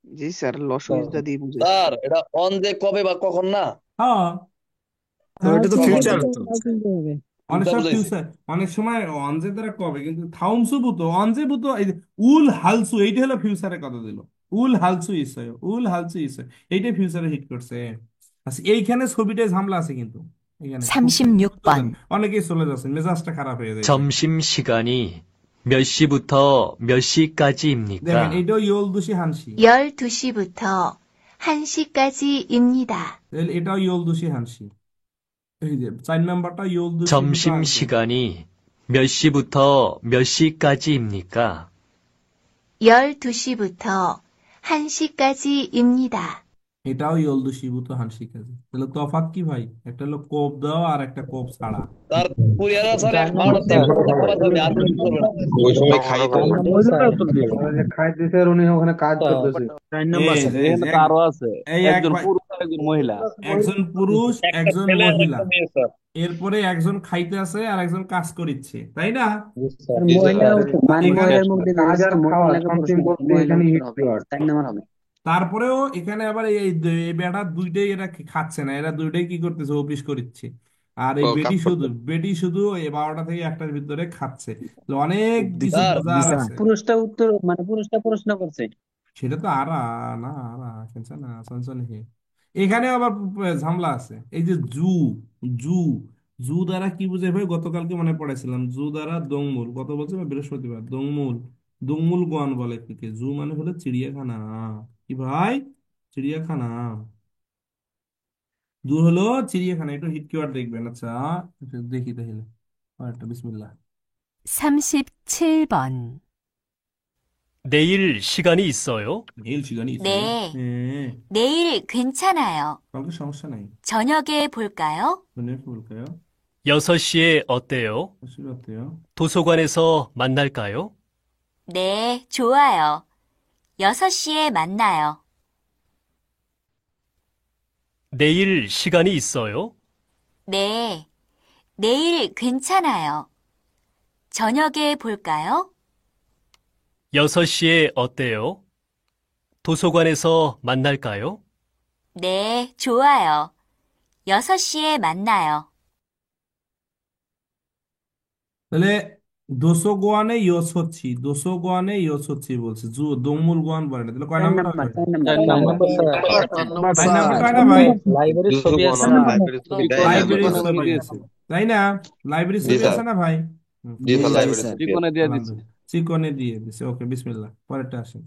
জি স্যার, লসুইচ দা দিয়ে বুঝাইছে। স্যার এটা অন যে কবে বা কখন না, হ্যাঁ, তো হাল এটা তো সুইচ ফিউচার তো। হবে। অনেক এটা সময় বুঝাইছি। ফিউচার, অনেক সময় অনজে দ্বারা কবে, কিন্তু থাউমসু বুতো, অনজে বুতো, এই যে উল হালসু, এইটা হলো ফিউচারের কথা দিল। উল হালসু ইসয়, উল হালসু ইসয়, এইটাই ফিউচারে হিট করছে। আচ্ছা, এইখানে ছবিটায় ঝামেলা আছে কিন্তু, এখানে খুব দ্রুত যান। 36번. অনেকেই চলে যাচ্ছেন, মেজাজটা খারাপ হয়ে যাইছে। 점심시간이 몇 시부터 몇 দেখেন, 시까지입니까? এইটাও ইয়োলদুসি হানসি, 12시부터 1시까지입니다. তাহলে এটাও ইয়োলদুসি হানসি। এই যে 4 নম্বরটা ইয়োলদুসি বুতো হানসি, 점심시간이 몇 시부터 몇 시까지입니까? 12시부터 1시까지입니다. এটাও ইয়োলদুসি বুতো হানসি কাজে। তাহলে তফাৎ কি ভাই? একটা হলো কোপ দেওয়া আর একটা কোপ ছাড়া। স্যার কুরিয়ার স্যার চার এক নম্বর বারোটা স্যার। তেরোটা কথা বলবে আর কিছু করবে না। ওই সময় খাই তো। 4 নম্বর স্যার। যে খাইতেছে আর উনি ওখানে কাজ করতেছে। এই যে এই যে এখানে তো আরো আছে, এই এক একজন ভাই, পুরুষ আর একজন মহিলা। একজন পুরুষ একটা একজন ছেলে আর মহিলা, একটা মেয়ে স্যার। এরপরে একজন খাইতে আছে আর একজন কাজ করিচ্ছে, তাই না? জি স্যার। জি মহিলা স্যার। মানে এখানে মহিলার মুখ দিয়ে কাজ আর খাওয়া মহিলাকে সামথিং প্রশ্ন বলতে মহিলা এখানে উত্তর হিট হবে, ওয়ার্ড। 4 নম্বর হবে। তারপরেও এখানে আবার এই বেটা দুইটাই, এরা খাচ্ছে না, এরা দুইটাই কি করতেছে? অফিস করিচ্ছে। আর এই বেটি শুধু এই 12টা থেকে 1টার ভিতরে খাচ্ছে। তো অনেক কিছু স্যার বোঝার আছে। পুরুষটা উত্তর মানে পুরুষটা প্রশ্ন করছে। সেটা তো না, শুনছে না, শুনছে নাকি? এখানে আবার ঝামেলা আছে। এই যে জু জু দ্বারা কি বুঝাই ভাই? গতকালকে মনে পড়েছিলাম, জু দ্বারা দংমুল, গত বছর বৃহস্পতিবার, দংমুল, দংমুল গোয়ান বলে একে। জু মানে হলো চিড়িয়াখানা। কি ভাই? চিড়িয়াখানা। জু হলো চিড়িয়াখানা, একটু হিট কিওয়ার্ড দেখবেন। আচ্ছা, একটু দেখি তাহলে। একটা বিসমিল্লাহ। 37번. 내일 시간이 있어요? নেইল 시간이 있어요? 네, 네, 내일 괜찮아요. কালকে সমস্যা নাই। 저녁에 볼까요? মনে 볼까요? 6시에 어때요? আসলে 어때요? 도서관에서 만날까요? 네, 좋아요. 6시에 만나요. 내일 시간이 있어요? 네, 내일 괜찮아요. 저녁에 볼까요? 6시에 어때요? 도서관에서 만날까요? 네, 좋아요. 6시에 만나요. তাহলে দোসো গোয়ানে ইয়স হচ্ছি বলছে, দমুল গোয়ান বলে না। তাহলে কয় 4 নাম্বার নম্বর, হবে? 4 নম্বর। 4 4 নম্বর। নম্বর স্যার। 4 নাম্বারটা হয় না ভাই? লাইব্রেরির ছবি আছে না? লাইব্রেরির ত্রিকোণে ছবি দিয়েছে। তাই না? লাইব্রেরির জি ছবি স্যার। আছে না ভাই? জি জি স্যার, জি লাইব্রেরি স্যার। ত্রিকোণে দিয়ে দিচ্ছে। আলহামদুলিল্লাহ, চিকনে দিয়ে দিছে। ওকে, বিসমিল্লাহ। পরেরটা আসেন।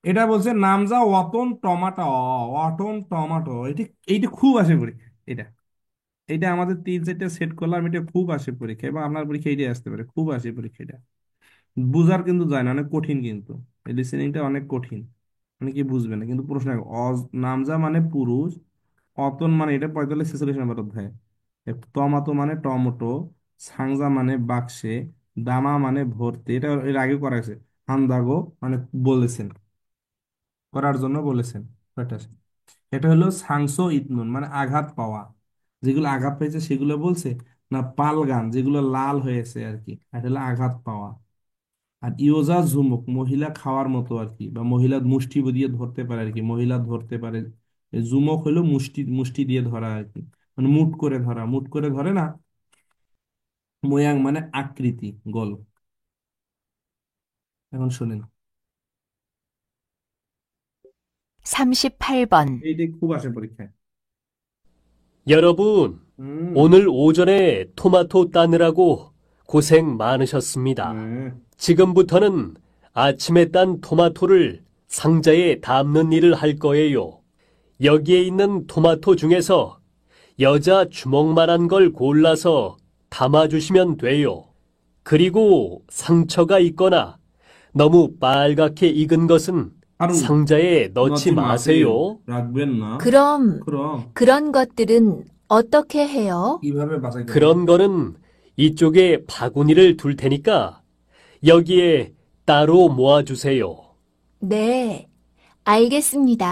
এটা বলছে নামজা ওয়াটন টমাটো, ওয়াটন টমাটো। এইটা এইটা খুব আসে করি এটা। এটা আমাদের 3-4টা সেট করলাম, এটা খুব আসে পরীক্ষা, এবং আপনার পরীক্ষা এটাই আসতে পারে, খুব আসে পরীক্ষাটা। বুঝার কিন্তু যায় না, অনেক কঠিন কিন্তু, এই লিসেনিংটা অনেক কঠিন, অনেকে বুঝবে না কিন্তু। প্রশ্ন নামজা মানে পুরুষ, অতন মানে এটা 45-46 নম্বর অধ্যায়, টমাটো মানে টমেটো, সাংজা মানে বাক্সে, দামা মানে ভর্তি, এটা এর আগে করা হয়েছে। হান্দাগো মানে বলেছেন, করার জন্য বলেছেন, কয়টা আছে? এটা হলো সাংসো ইতনুন মানে আঘাত পাওয়া, যেগুলো আঘাত পেয়েছে সেগুলো বলছে, না পালগান যেগুলো লাল হয়েছে আর কি, এটা হলো আঘাত পাওয়া। আর ইয়োজা ঝুমুক মহিলা খাওয়ার মতো আর কি, বা মহিলা মুষ্টি দিয়ে ধরতে পারে আর কি, মহিলা ধরতে পারে। এই জুমক হলো মুষ্টি মুষ্টি দিয়ে ধরা আর কি, মানে মুট করে ধরা, মুট করে ধরে না। মোয়াং মানে আকৃতি, গোল। এখন শুনেন, 38번. এইটাই খুব আসে পরীক্ষায়। 여러분, হুম। 오늘 오전에 토마토 따느라고 고생 많으셨습니다. 지금부터는 아침에 딴 토마토를 상자에 담는 일을 할 거예요. 여기에 있는 토마토 중에서 여자 주먹만한 걸 골라서 담아주시면 돼요. 그리고 상처가 있거나 너무 빨갛게 익은 것은 하루 상자에 넣지 넣지 마세요. 마세요. রাখবেন না। 그럼 그럼 그런 것들은 어떻게 해요? কিভাবে বাছাই করবেন? 그런 거는 이쪽에 바구니를 둘 테니까 여기에 따로 모아주세요. 네, 알겠습니다.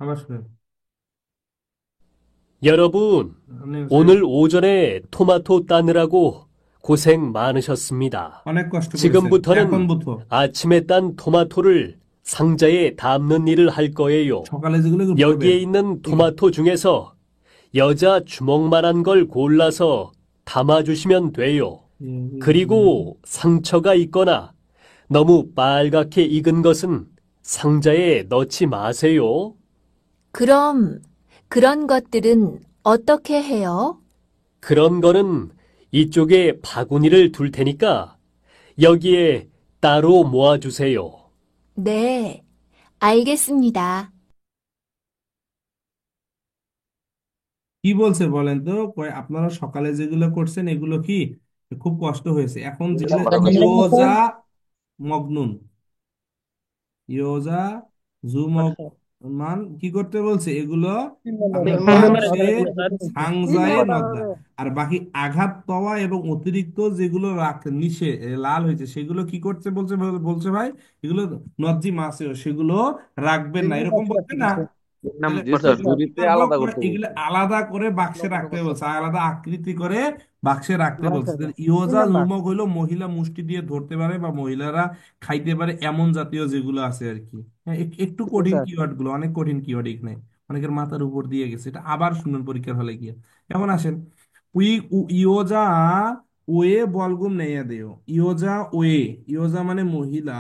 আবার শুনেন। 여러분, আপনি 오늘 오전에 토마토 따느라고 고생 많으셨습니다. অনেক কষ্ট করেছেন, 지금부터는 এখন부터 아침에 딴 토마토를 상자에 담는 일을 할 거예요. সকালে যেগুলো করবেন, 여기에 있는 토마토 중에서 여자 주먹만한 걸 골라서 담아주시면 돼요. 그리고 상처가 있거나 너무 빨갛게 익은 것은 상자에 넣지 마세요. 그럼 그런 것들은 어떻게 해요? 그런 거는 이쪽에 바구니를 둘 테니까 여기에 따로 모아주세요. 네, 알겠습니다. কি বলছে বলেন তো, কয় আপনারা সকালে যেগুলো করছেন এগুলো কি খুব কষ্ট হয়েছে, এখন যেগুলো ইয়োজা মগনুন, ইয়োজা জুমক মান কি করতে বলছে, এগুলো আপনার বাক্সে সাংজায়ে নদ্দা। আর বাকি আঘাত পাওয়া এবং অতিরিক্ত যেগুলো নিচে লাল হয়েছে সেগুলো কি করতে বলছে, বলছে ভাই এগুলো নজ্জি মাছে সেগুলো রাখবেন না, এরকম বলছে না। তাহলে জি স্যার, ঝুড়িতে আলাদা করতে এগুলো বলছে। আলাদা করে বাক্সে রাখতে বলছে, আলাদা আকৃতি করে বাক্সে রাখতে বলছে। তাহলে ইয়োজা জুমক হইলো মহিলা মুষ্টি দিয়ে ধরতে পারে বা মহিলারা খাইতে পারে এমন জাতীয় যেগুলো আছে আর কি। হ্যাঁ, একটু কঠিন কিওয়ার্ড গুলো, অনেক কঠিন কিওয়ার্ড এখানে, অনেকের মাথার উপর দিয়ে গেছে, এটা আবার শুনুন পরীক্ষার হলে গিয়ে। এখন আসেন, ইয়োজা ওয়ে বলগুম নেইয়া দেও, ইয়োজা ওয়ে, ইয়োজা মানে মহিলা,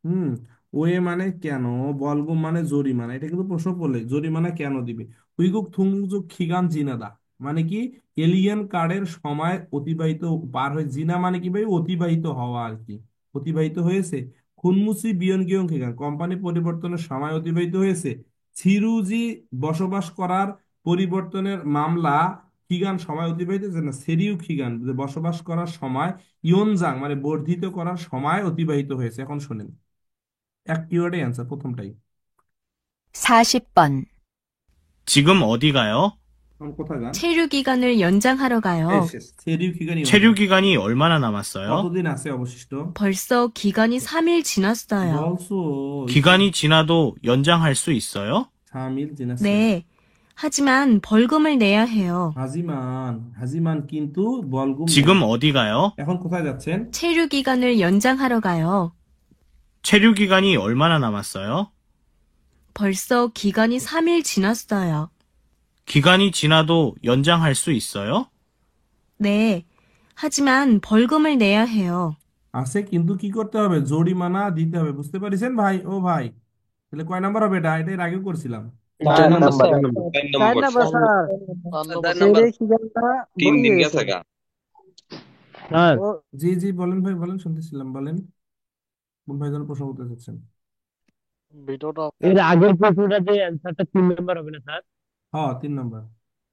হুম, ওয়ে মানে কেন, বলগুম মানে জরিমানা, এটা কিন্তু প্রশ্ন পড়লে জরিমানা কেন দিবে। উইগুক থুংজুক খিগান জিনাদা মানে কি, এলিয়েন কার্ডের সময় অতিবাহিত পার হয়ে, জিনা মানে কি ভাই, অতিবাহিত হওয়া আর কি, অতিবাহিত হয়েছে। খুনমুসি বিয়ন গিয়ং খিগান কোম্পানি পরিবর্তনের সময় অতিবাহিত হয়েছে। ছিরুজি বসবাস করার পরিবর্তনের মামলা খিগান সময় অতিবাহিত হয়েছে না, সেরিউ খিগান যে বসবাস করার সময়, ইয়নজাং মানে বর্ধিত করার সময় অতিবাহিত হয়েছে। এখন শুনেন, এক কিওয়ার্ডে অ্যান্সার প্রথমটাই। 40번. 지금 어디 가요? এখন কোথায় যান? 체류 기간을 연장하러 가요. শেষ। 세류 기간이 체류 기간이 얼마나 남았어요? কতদিন আছে অবশিষ্ট? 벌써 기간이 3일 지났어요. 벌써 기간이 지나도 연장할 수 있어요? 3일 지났어요. 네, 하지만 벌금을 내야 해요. 하지만 কিন্তু বলগুম 지금 어디 가요? এখন কোথায় যাচ্ছেন? 체류 기간을 연장하러 가요. 체류 기간이 얼마나 남았어요? 벌써 기간이 3일 지났어요. 기간이 지나도 연장할 수 있어요? 네, 하지만 벌금을 내야 해요. আছে কিন্তু কি করতে হবে, জরিমানা দিতে হবে, বুঝতে পারিছেন ভাই? ও ভাই, তাহলে কয় নাম্বার হবে এটা? এটা এর আগে করছিলাম। 4 নাম্বার। 4 number sir, 4 number. সেরে খিগানটা 3 ভুলে দিন গেছে গেছে গা। স্যার। জি জি বলেন ভাই, বলেন, শুনতেছিলাম, বলেন কোন ভাই যেন প্রশ্ন করতে চাচ্ছেন। এর আগের প্রশ্নটা যে অ্যান্সারটা 3 নাম্বার হবে না স্যার? হ্যাঁ 3 নম্বর।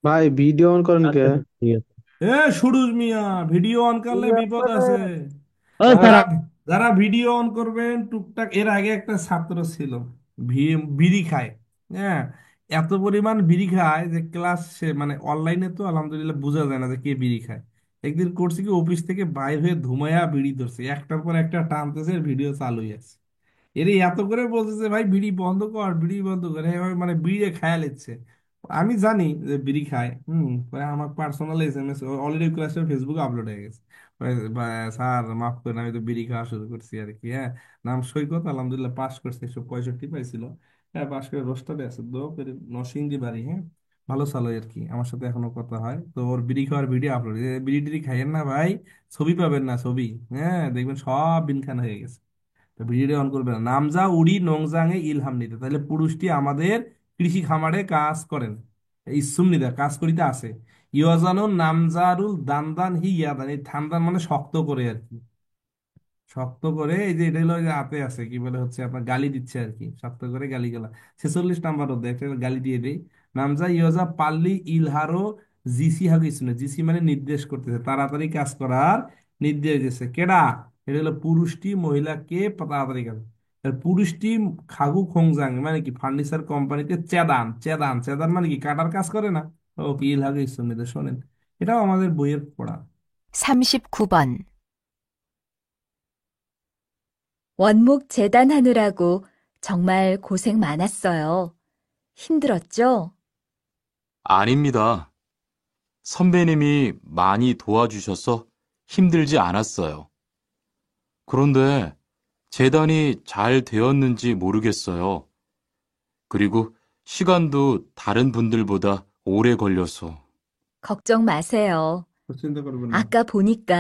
ভাই ভিডিও অন করেন কে? আচ্ছা স্যার, ঠিক আছে। এ সুরুজ মিয়া, ভিডিও অন করলে বিপদ আছে। ও স্যার, যারা যারা ভিডিও অন করবেন টুকটাক, এর আগে একটা ছাত্র ছিল বিড়ি খায়, হ্যাঁ, এত পরিমাণ বিড়ি খায় যে ক্লাস, মানে অনলাইনে তো আলহামদুলিল্লাহ বোঝা যায় না যে কে বিড়ি খায়। একদিন করছে কি, অফিস থেকে বাইর হয়ে ধুমায়া বিড়ি ধরছে, একটার পর একটা টানতেছে, ভিডিও চালুই আছে। এর এত করে বলতেছে ভাই বিড়ি বন্ধ কর, বিড়ি বন্ধ কর, এভাবে মানে বিড়ি খেয়াল ইচ্ছে। আমি জানি যে বিড়ি খায়, পরে আমার পার্সোনাল SMS অলরেডি ক্লাসে ফেসবুকে আপলোড হয়ে গেছে। পরে, স্যার মাফ করেন, আমি তো বিড়ি খাওয়া শুরু করছি আর কি, হ্যাঁ। নাম সৈকত, আলহামদুলিল্লাহ পাস করছে, 165 পাইছিল। হ্যাঁ, পাস করে রোস্টারে আছে দো করে, নরসিংদী বাড়ি, হ্যাঁ। ভালো চালো আর কি, আমার সাথে এখনো কথা হয়। তো ওর বিড়ি খাওয়ার ভিডিও আপলোড, বিড়ি টিড়ি খাইয়েন না ভাই, ছবি পাবেন না, ছবি, হ্যাঁ, দেখবেন সব বিনখান হয়ে গেছে। তো ভিডিওটা অন করবে না, নামজা উড়ি নংজাঙে ইলহাম নিতে, তাহলে পুরুষটি আমাদের কৃষি খামারে কাজ করেন, ইসুম নিদা কাজ করিতে আছে। ইয়জানো নামজারুল দান হি ইয়াদান, এই থানদান মানে শক্ত করে আর কি, শক্ত করে, এই যে এটা হলো যে হাতে আছে কি বলে হচ্ছে আপনার গালি দিচ্ছে আর কি, শক্ত করে গালি গেলা। 46 নম্বর অধ্যায় একটা গালি দিয়ে দেই। নামজা ইয়জা পাল্লি ইলহারো জিসি হাগু ইসুনে, জিসি মানে নির্দেশ করতেছে, তাড়াতাড়ি কাজ করার নির্দেশ দিচ্ছে কেডা? এটা হলো পুরুষটি মহিলাকে তাড়াতাড়ি কাজ। আর পুরুষটি খাগু খোংজাং মানে কি ফার্নিচার কোম্পানিতে চেদান, চেদান চেদান মানে কি কাটার কাজ করে না। ও কি ইলহাগু ইসুনে, শোনেন, এটাও আমাদের বইয়ের পড়া। 39번. 원목 재단하느라고 정말 고생 많았어요. 힘들었죠? 아닙니다. 선배님이 많이 도와주셔서 힘들지 않았어요. 그런데 재단이 잘 되었는지 모르겠어요. 그리고 시간도 다른 분들보다 오래 걸려서. 걱정 마세요. চিন্তা করবেন না, 아까 보니까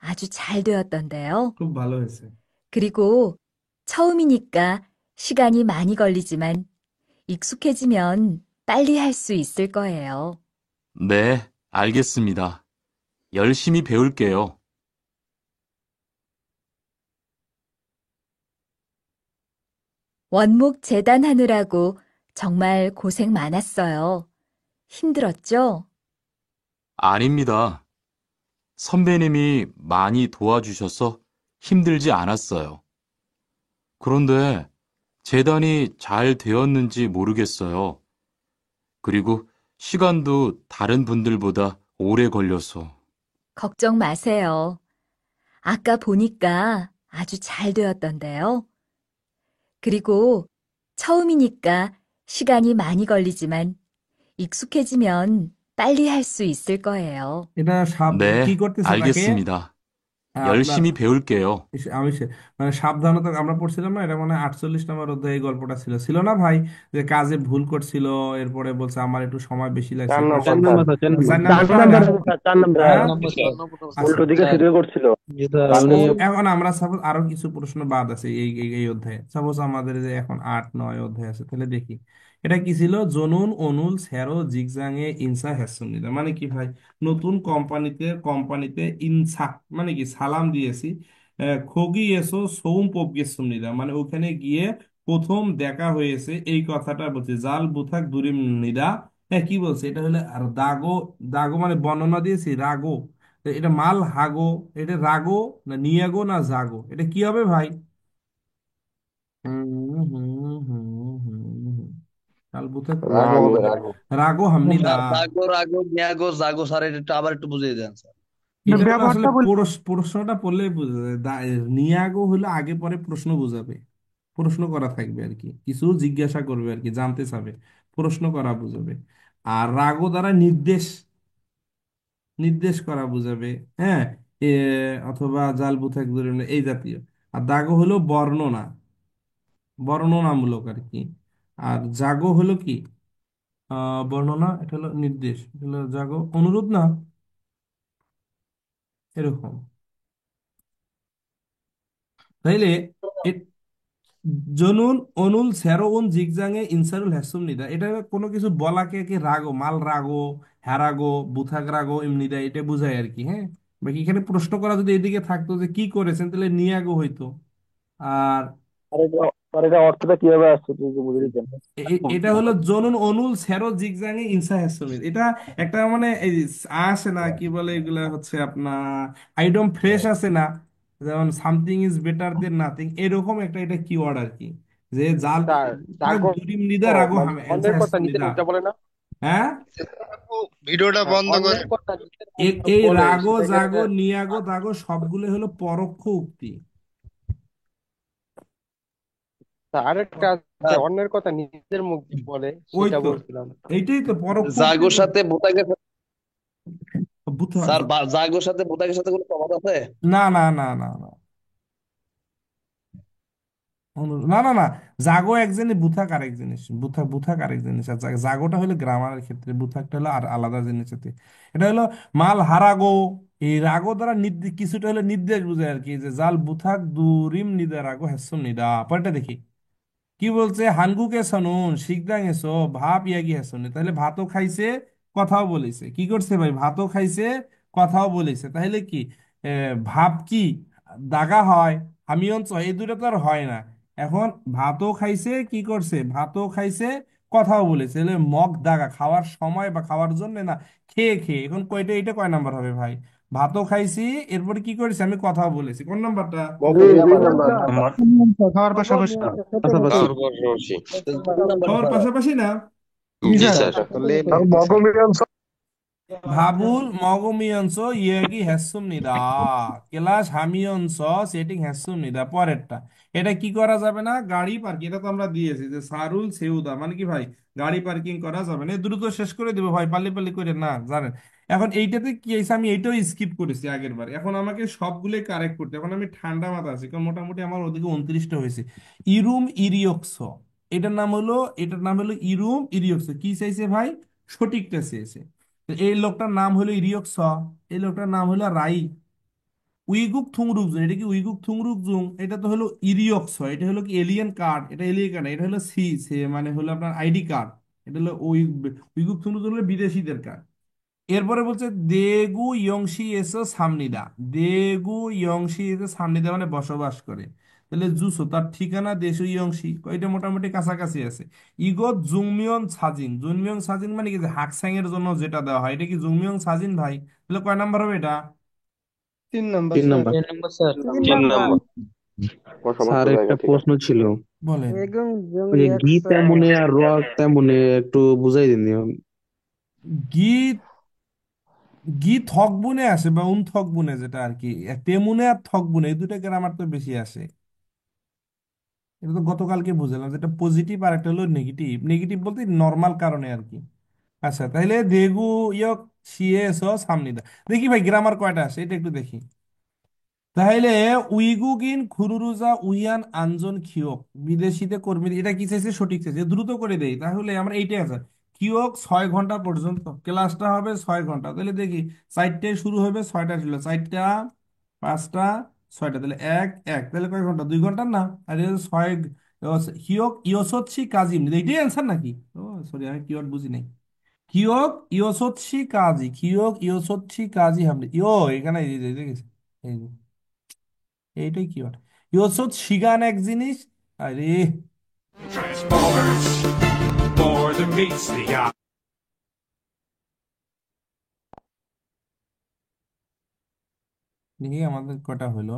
아주 잘 되었던데요. খুব ভালো হয়েছে। 그리고 처음이니까 시간이 많이 걸리지만 익숙해지면 빨리 할 수 있을 거예요. 네, 알겠습니다. 열심히 배울게요. 원목 재단하느라고 정말 고생 많았어요. 힘들었죠? 아닙니다. 선배님이 많이 도와주셔서 힘들지 않았어요. 그런데 재단이 잘 되었는지 모르겠어요. 그리고 시간도 다른 분들보다 오래 걸려서. 걱정 마세요. 아까 보니까 아주 잘 되었던데요. 그리고 처음이니까 시간이 많이 걸리지만 익숙해지면 빨리 할 수 있을 거예요. এটা কি 네, করতেছে তাকে, 알겠습니다. আপনার 열심히 배울게요. মানে সাবধানতা আমরা পড়ছিলাম না, এটা মানে 48 নম্বর অধ্যায়ে এই গল্পটা ছিল, ছিল না ভাই? যে কাজে ভুল করছিল, এরপরে বলছে আমার একটু সময় বেশি লাগছে, 4 নম্বর স্যার, 4 নম্বর। 4 নম্বর স্যার, 4 নম্বর। হ্যাঁ। আচ্ছা, উল্টো দিকে সিরিয়াল করছিল। জি স্যার, উনি এখন আমরা সাপোজ আরো কিছু প্রশ্ন বাদ আছে এই অধ্যায়ে, সাপোজ আমাদের যে এখন 8 9 অধ্যায় আছে, তাহলে দেখি এটা কি ছিল। জনুন অনুল স্যারো জিগজাঙে ইনসা হ্যাসুনিদা মানে কি ভাই? নতুন কোম্পানিতে ইনসা মানে কি সালাম দিয়েছি। খগি এসো সৌম পবগেসুনিদা মানে ওখানে গিয়ে প্রথম দেখা হয়েছে, এই কথাটা বলছে। জাল বুথাক দুরিম নিদা, হ্যাঁ কি বলছে এটা হলে, আর দাগো, দাগো মানে বর্ণনা দিয়েছি রাগো, তো এটা মাল হাগো, এটা রাগো না নিয়াগো না জাগো, এটা কি হবে ভাই? হুম হুম হুম হুম হুম। কালবুতে রাগো রাগো, হবে, রাগো। রাগো হামনিদা। স্যার রাগো রাগো নিয়াগো জাগো স্যার এটা আবার একটু বুঝিয়ে দেন স্যার। এটা হলো আসলে ব্যবহারটা বলি। প্রশ্নটা পড়লেই বোঝা যায়, নিয়াগো হলো আগে পরে প্রশ্ন বোঝাবে, প্রশ্ন করা থাকবে আর কি, কিছু জিজ্ঞাসা করবে আর কি, জানতে চাবে, প্রশ্ন করা বুঝাবে। আর রাগো দ্বারা নির্দেশ, নির্দেশ করা বুঝাবে, হ্যাঁ। এ, অথবা জাল বুথাক এই জাতীয়। আর দাগো হলো বর্ণনা, বর্ণনামূলক আর কি। আর জাগো হলো কি, বর্ণনা, এটা হলো নির্দেশ, এটা হলো জাগো অনুরোধ না, এরকম। তাইলে এ- জনুন অনুল স্যারোন জিগজাঙে ইনসারুল হ্যাসুম নিদা, এটা কোনো কিছু বলাকে কি রাগো, মাল রাগো, হ্যারাগো, বুথাক রাগো এমনিদা, এটা বুঝায় আর কি, হ্যাঁ। বাকি এখানে প্রশ্ন করা যদি এদিকে থাকতো যে কি করেছেন, তাহলে নিয়াগো হইতো। আর আরে আর এটা অর্থটা কিভাবে আসছে তুই যদি বুঝিয়ে দিতেন। এটা হলো জনুন অনুল সেরো জিগজাঙে ইনসা হেসুমির। এটা একটা মানে এই আসে না, কি বলে এগুলা হচ্ছে আপনার আইডম ফ্রেশ আছে না, যেমন something is better then nothing, এরকম একটা এটা কিওয়ার্ড আর কি। যে জাল স্যার জাগো দুরিম নিদা রাগো মানে হামে এনসা অন্যের কথা হেসুম নিজের নিদা। মুখে বলে না। হ্যাঁ, ভিডিওটা হ্যাঁ, বন্ধ করে অন্যের কথা নিজের মুখে এই বলে রাগো সেটাকে জাগো নিয়াগো দাগো সবগুলো হলো পরোক্ষ উক্তি। আরেকটা আছে অন্যের কথা নিজের মুখ দিয়ে বলে ওই সেটা তো, বলছিলাম। এইটাই তো পরোক্ষ উক্তি জাগোর তো। সাথে বোতাকের বুথ- স্যার জাগোর সাথে বোতাকের সাথে কোনো তফাৎ আছে? না না না না না না না না, জাগো এক জিনিস, বুথাক আরেক জিনিস, বুথাক আরেক জিনিস। আর জাগোটা হলো গ্রামারের ক্ষেত্রে, বুথাকটা হলো আর আলাদা জিনিস হতে। এটা হলো মাল হারাগো। এই রাগো দ্বারা কিছুটা হলো নির্দেশ বোঝায় আর কি, যে জাল বুথাক দুরিম নিদা রাগো হেসুম নিদা। পরেরটা দেখি কি বলছে, হানগুকে শুনুন শিখদাং এসো ভাপ ইয়াগি হেসুন, তাহলে ভাতও খাইছে কথাও বলেছে। কি করছে ভাই, ভাতও খাইছে কথাও বলেছে, তাহলে কি ভাব কি দাগা হয়, আমি অঞ্চল এই দুটো তো আর হয় না। এখন ভাতও খাইছে, কি করছে, ভাতও খাইছে কথাও বলেছে, তাহলে মগ দাগা খাওয়ার সময় বা খাওয়ার জন্য না, খেয়ে খেয়ে। এখন কয়টা, এটা কয় নাম্বার হবে ভাই? ভাতও খাইছি, এরপরে কি করেছি, আমি কথাও বলেছি, কোন নাম্বারটা? দুই নাম্বার। খাওয়ার পাশাপাশি পাশাপাশি। খাওয়ার পাশাপাশি না, জি স্যার ভাবুল মগমিয়ংস ইয়েগি হেসুম নিদা ক্লাস হামিয়ংস সেটিং হেসুম নিদা। পরেরটা এটা কি করা যাবে না, গাড়ি পার্কিং, এটা তো আমরা দিয়েছি যে সারুল সেউদা মানে কি ভাই, গাড়ি পার্কিং করা যাবে না। এ দ্রুত শেষ করে দেবো ভাই, পাল্লি পাল্লি করে না জানেন। এখন এইটাতে কি হয়েছে, আমি এইটাও স্কিপ করেছি আগের বার, এখন আমাকে সবগুলোই কারেক্ট করতে, এখন আমি ঠান্ডা মাথা আছি, কারণ মোটামুটি আমার ওদিকে 29টা হয়েছে। ইরুম ইরিয়ক্স, এটার নাম হলো ইরুম ইরিয়ক্স। কি চাইছে ভাই, সঠিকটা চেয়েছে। তো এই লোকটার নাম হলো ইরিয়ক স, এই লোকটার নাম হলো রাই উইগুক থুংরুকজুং। এটা কি উইগুক থুংরুকজুং? এটা তো হলো ইরিয়ক স, এটা হলো কি এলিয়েন কার্ড, এটা এলিয়েন কার্ড, এটা হলো সি সে মানে হলো আপনার আইডি কার্ড। এটা হলো উইগুক থুংরুকজুং হলো বিদেশিদের কার্ড। এরপরে বলছে দেগু ইয়ংশি এসো সামনিদা, দেগু ইয়ংশি এসো সামনিদা মানে বসবাস করে। তাহলে জুসো তার ঠিকানা দেশু ইয়ংশি, এটা মোটামুটি কাছাকাছি আছে। ইগো জুংমিয়ন সাজিন, জুংমিয়ং সাজিন মানে কি, যে হাকসাং এর জন্য যেটা দেওয়া হয়, এটা কি জুংমিয়ং সাজিন ভাই? তাহলে কয় নাম্বার হবে এটা? 3 number. 3 number sir. 3 number sir একটা প্রশ্ন ছিল, বলেন। ওই যে গি তেমনে আর র তেমনে একটু বুঝাই দিন। গীত, গীত থক বুনে আসে বা উন থক বুনে, যেটা আর কি তেমুনে আর থক বুনে, এই দুটো গ্রামার তো বেশি আসে। এটা তো গতকালকে বুঝলাম, যেটা পজিটিভ আর একটা হলো নেগেটিভ। নেগেটিভ বলতে নর্মাল কারণে আর কি। আচ্ছা তাহলে দেগু ইয়ক সিএ স সামনিদা, দেখি ভাই গ্রামার কয়টা আসে এটা একটু দেখি। তাহলে উইগুগিন খুরুরুজা উইয়ান আনজন খিওক, বিদেশিতে কর্মী, এটা কি চাইছে, সঠিক চাইছে, দ্রুত করে দেই তাহলে আমরা এইটাই আছে। কিওক 6 ঘন্টা পর্যন্ত, ক্লাসটা হবে 6 ঘন্টা, তাহলে দেখি 4টায় শুরু হবে, 6টা ছিল, 4টা 5টা 6টা, তাহলে এক এক, তাহলে কয় ঘন্টা, 2 ঘন্টা না। আর এই যে ছয় হিওক ইয়সৎসি কাজিম, এইটাই অ্যান্সার নাকি? ও সরি, আমি কিওয়ার্ড বুঝি নাই। কিওক ইয়সৎসি কাজী, কিওক ইয়সৎসি কাজী হামলে ইয়ো, এখানে এই দেখেছি, এই যে এইটাই কিওয়ার্ড। ইয়সৎ শিগান এক জিনিস, আরে দেখি আমাদের কটা হলো।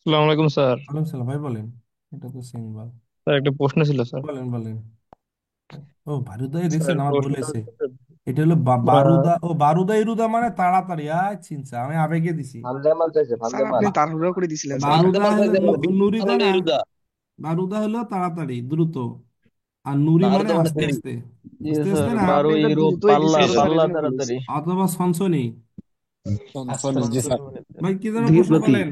আসসালামু আলাইকুম স্যার। ওয়ালাইকুম সালাম ভাই, বলেন। এটা তো সিম্বল। স্যার একটা প্রশ্ন ছিল স্যার। বলেন বলেন। ও বারুদাই দেখছেন, স্যার আমার ভুল প্রশ্নটা হয়েছে। হচ্ছে যে, এটা হলো আহ, বারুদা, ও বারুদা ইরুদা মানে তাড়াতাড়ি, আয় চিন্তা, আমি আবেগে দিছি। ভান্দেমাল চাইছে স্যার আপনি ভান্দেমাল। তাড়াহুড়ো করে দিছিলেন স্যার। বারুদা বান্দেমাল হলো চাইছে আমার, নুরিদা মানে না, ইরুদা। বারুদা হলো তাড়াতাড়ি দ্রুত, আর নুরি মানে বারুদা মানে আস্তে দেরি। আস্তে, জি আস্তে আস্তে স্যার, না, স্যার আপনি বারো এটা ইউরো দ্রুতই পাল্লা দিছিলেন স্যার, এই পাল্লা জন্য ভুল হয়েছে। তাড়াতাড়ি। অথবা সনসনি। জি স্যার। ভাই কি যেন প্রশ্ন ধীরগতি। বলেন।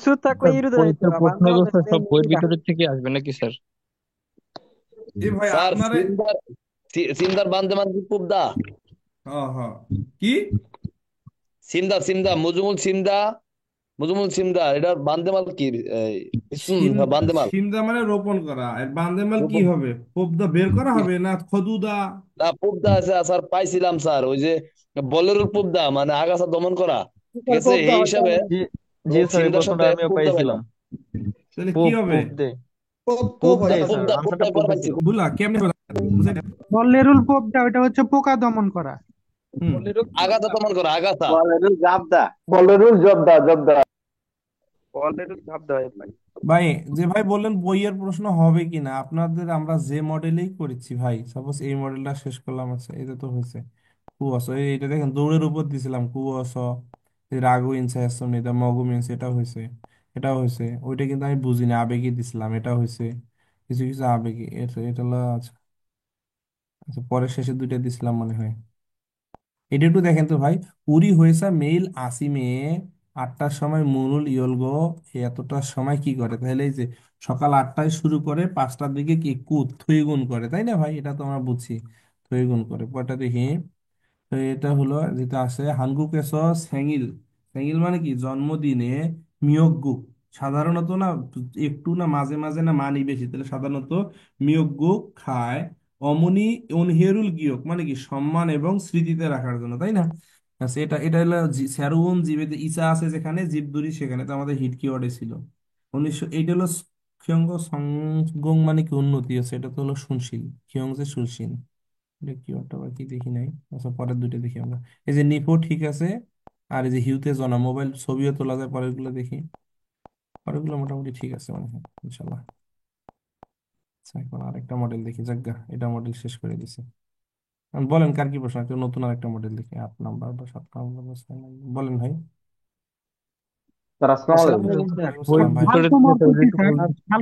স্যার পরীক্ষার প্রশ্নগুলো স্যার সব বইয়ের ভিতরে থেকে আসবে নাকি স্যার? এ ভাই স্যার আপনারে, সিমদার বান্দেমাল কি পুবদা? হ্যাঁ হ্যাঁ, কি সিমদা মুজুমুল সিমদা এটা বান্দেমাল কি? বান্দেমাল সিমদা মানে রোপণ করা, আর বান্দেমাল কি রোপণ। হবে, পোপদা বের করা হবে না খদুদা? না পুবদা আছে স্যার, পাইছিলাম স্যার, ওই যে বলেরোর পুবদা মানে আগাছা দমন করা, ঠিক আছে, এই হিসাবে জি জি স্যার, এই সিমদার প্রশ্নটা সাথে আমিও পুবদা পাইছিলাম। পাইলাম। তাহলে কি পোপ হবে? পোপ দে পোপ পোপ হয়ে দে গেছে, স্যার, পোদ্দা আনসারটা পোদ্দায় পড়া পোপই পাইছি ছিল। বুঝলা কেমনে হলো? বুঝাই না। বল্লেরুল পোপ দা ওটা হচ্ছে পোকা দমন করা। হুম। আগাছা দমন করা আগাছা বলেরুল জাবদা বলেরুল জব্দা জব্দা বলেরুল জাবদা ভাই। ভাই, যে ভাই বললেন বইয়ের প্রশ্ন হবে কিনা, আপনাদের আমরা যে মডেলেই করেছি ভাই, সাপোজ এই মডেলটা শেষ করলাম, আচ্ছা এটা তো হয়েছে কুয়াশ, এটা দেখেন দৌড়ের উপর দিছিলাম কুয়াশ, রাগু ইনসাইয়াসম এটা মগু মিনস, এটা হয়েছে, এটাও হয়েছে, ওইটা কিন্তু আমি বুঝিনি আবেগে দিছিলাম, এটা হয়েছে, কিছু কিছু আবেগে, এটা এটা হলো আচ্ছা। আচ্ছা, পরের শেষে দুইটা দিছিলাম মনে হয়। এটা একটু দেখেন তো ভাই, উরি হয়েছে মেইল আসিমে 8টার সময় মুনুল ইয়লগো এতটার সময় কি করে, তাহলে এই যে সকাল 8টায় শুরু করে 5টার দিকে কি কুত থুই গুণ করে, তাই না ভাই? এটা তো আমরা বুঝছি, থুই গুণ করে পরটা দেখি। তো এটা হলো যেটা আছে হানগুকেস সেঙ্গিল, সেঙ্গিল মানে কি জন্মদিনে মিয়গ্গুক, সাধারণত না একটু না মাঝে মাঝে না মানি বেশি, তাহলে সাধারণত মিয়গ্গুক খায় অমনি অনহেরুল গিয়ক মানে কি সম্মান এবং স্মৃতিতে রাখার জন্য, তাই না? আচ্ছা, এটা এটা হলো স্যারুন জীবেতে ইসা আছে যেখানে জীবদুরি সেখানে, তো আমাদের হিট কিওয়ার্ডে ছিল 1900। এইটা হলো খিয়ঙ্গ সংগং মানে কি উন্নতি আছে, এটা তো হলো শুনশীল খিয়ং যে শুনশীল, এটা কিওয়ার্ডটা আবার কি দেখি নাই। আচ্ছা, পরের দুইটা দেখি আমরা। এই যে নিপো ঠিক আছে, আর এই যে হিউতে জনা মোবাইল ছবিও তোলা যায়, পরেরগুলো দেখি, পরেরগুলো মোটামুটি ঠিক আছে মনে হয় ইনশাল্লাহ। আচ্ছা, এখন আরেকটা মডেল দেখি, যাজ্ঞা এটা মডেল শেষ করে দিছি। এখন বলেন কার কি প্রশ্ন, একটা নতুন আরেকটা মডেল দেখি, 8 নাম্বার বা 7 নাম্বার বা 6 নাম্বার, বলেন ভাই। স্যার আসসালামু আসসালামু আলাইকুম। আলাইকুম স্যার ওয়ালাইকুম আসসালাম ভাই। ফালতু মত কি স্যার?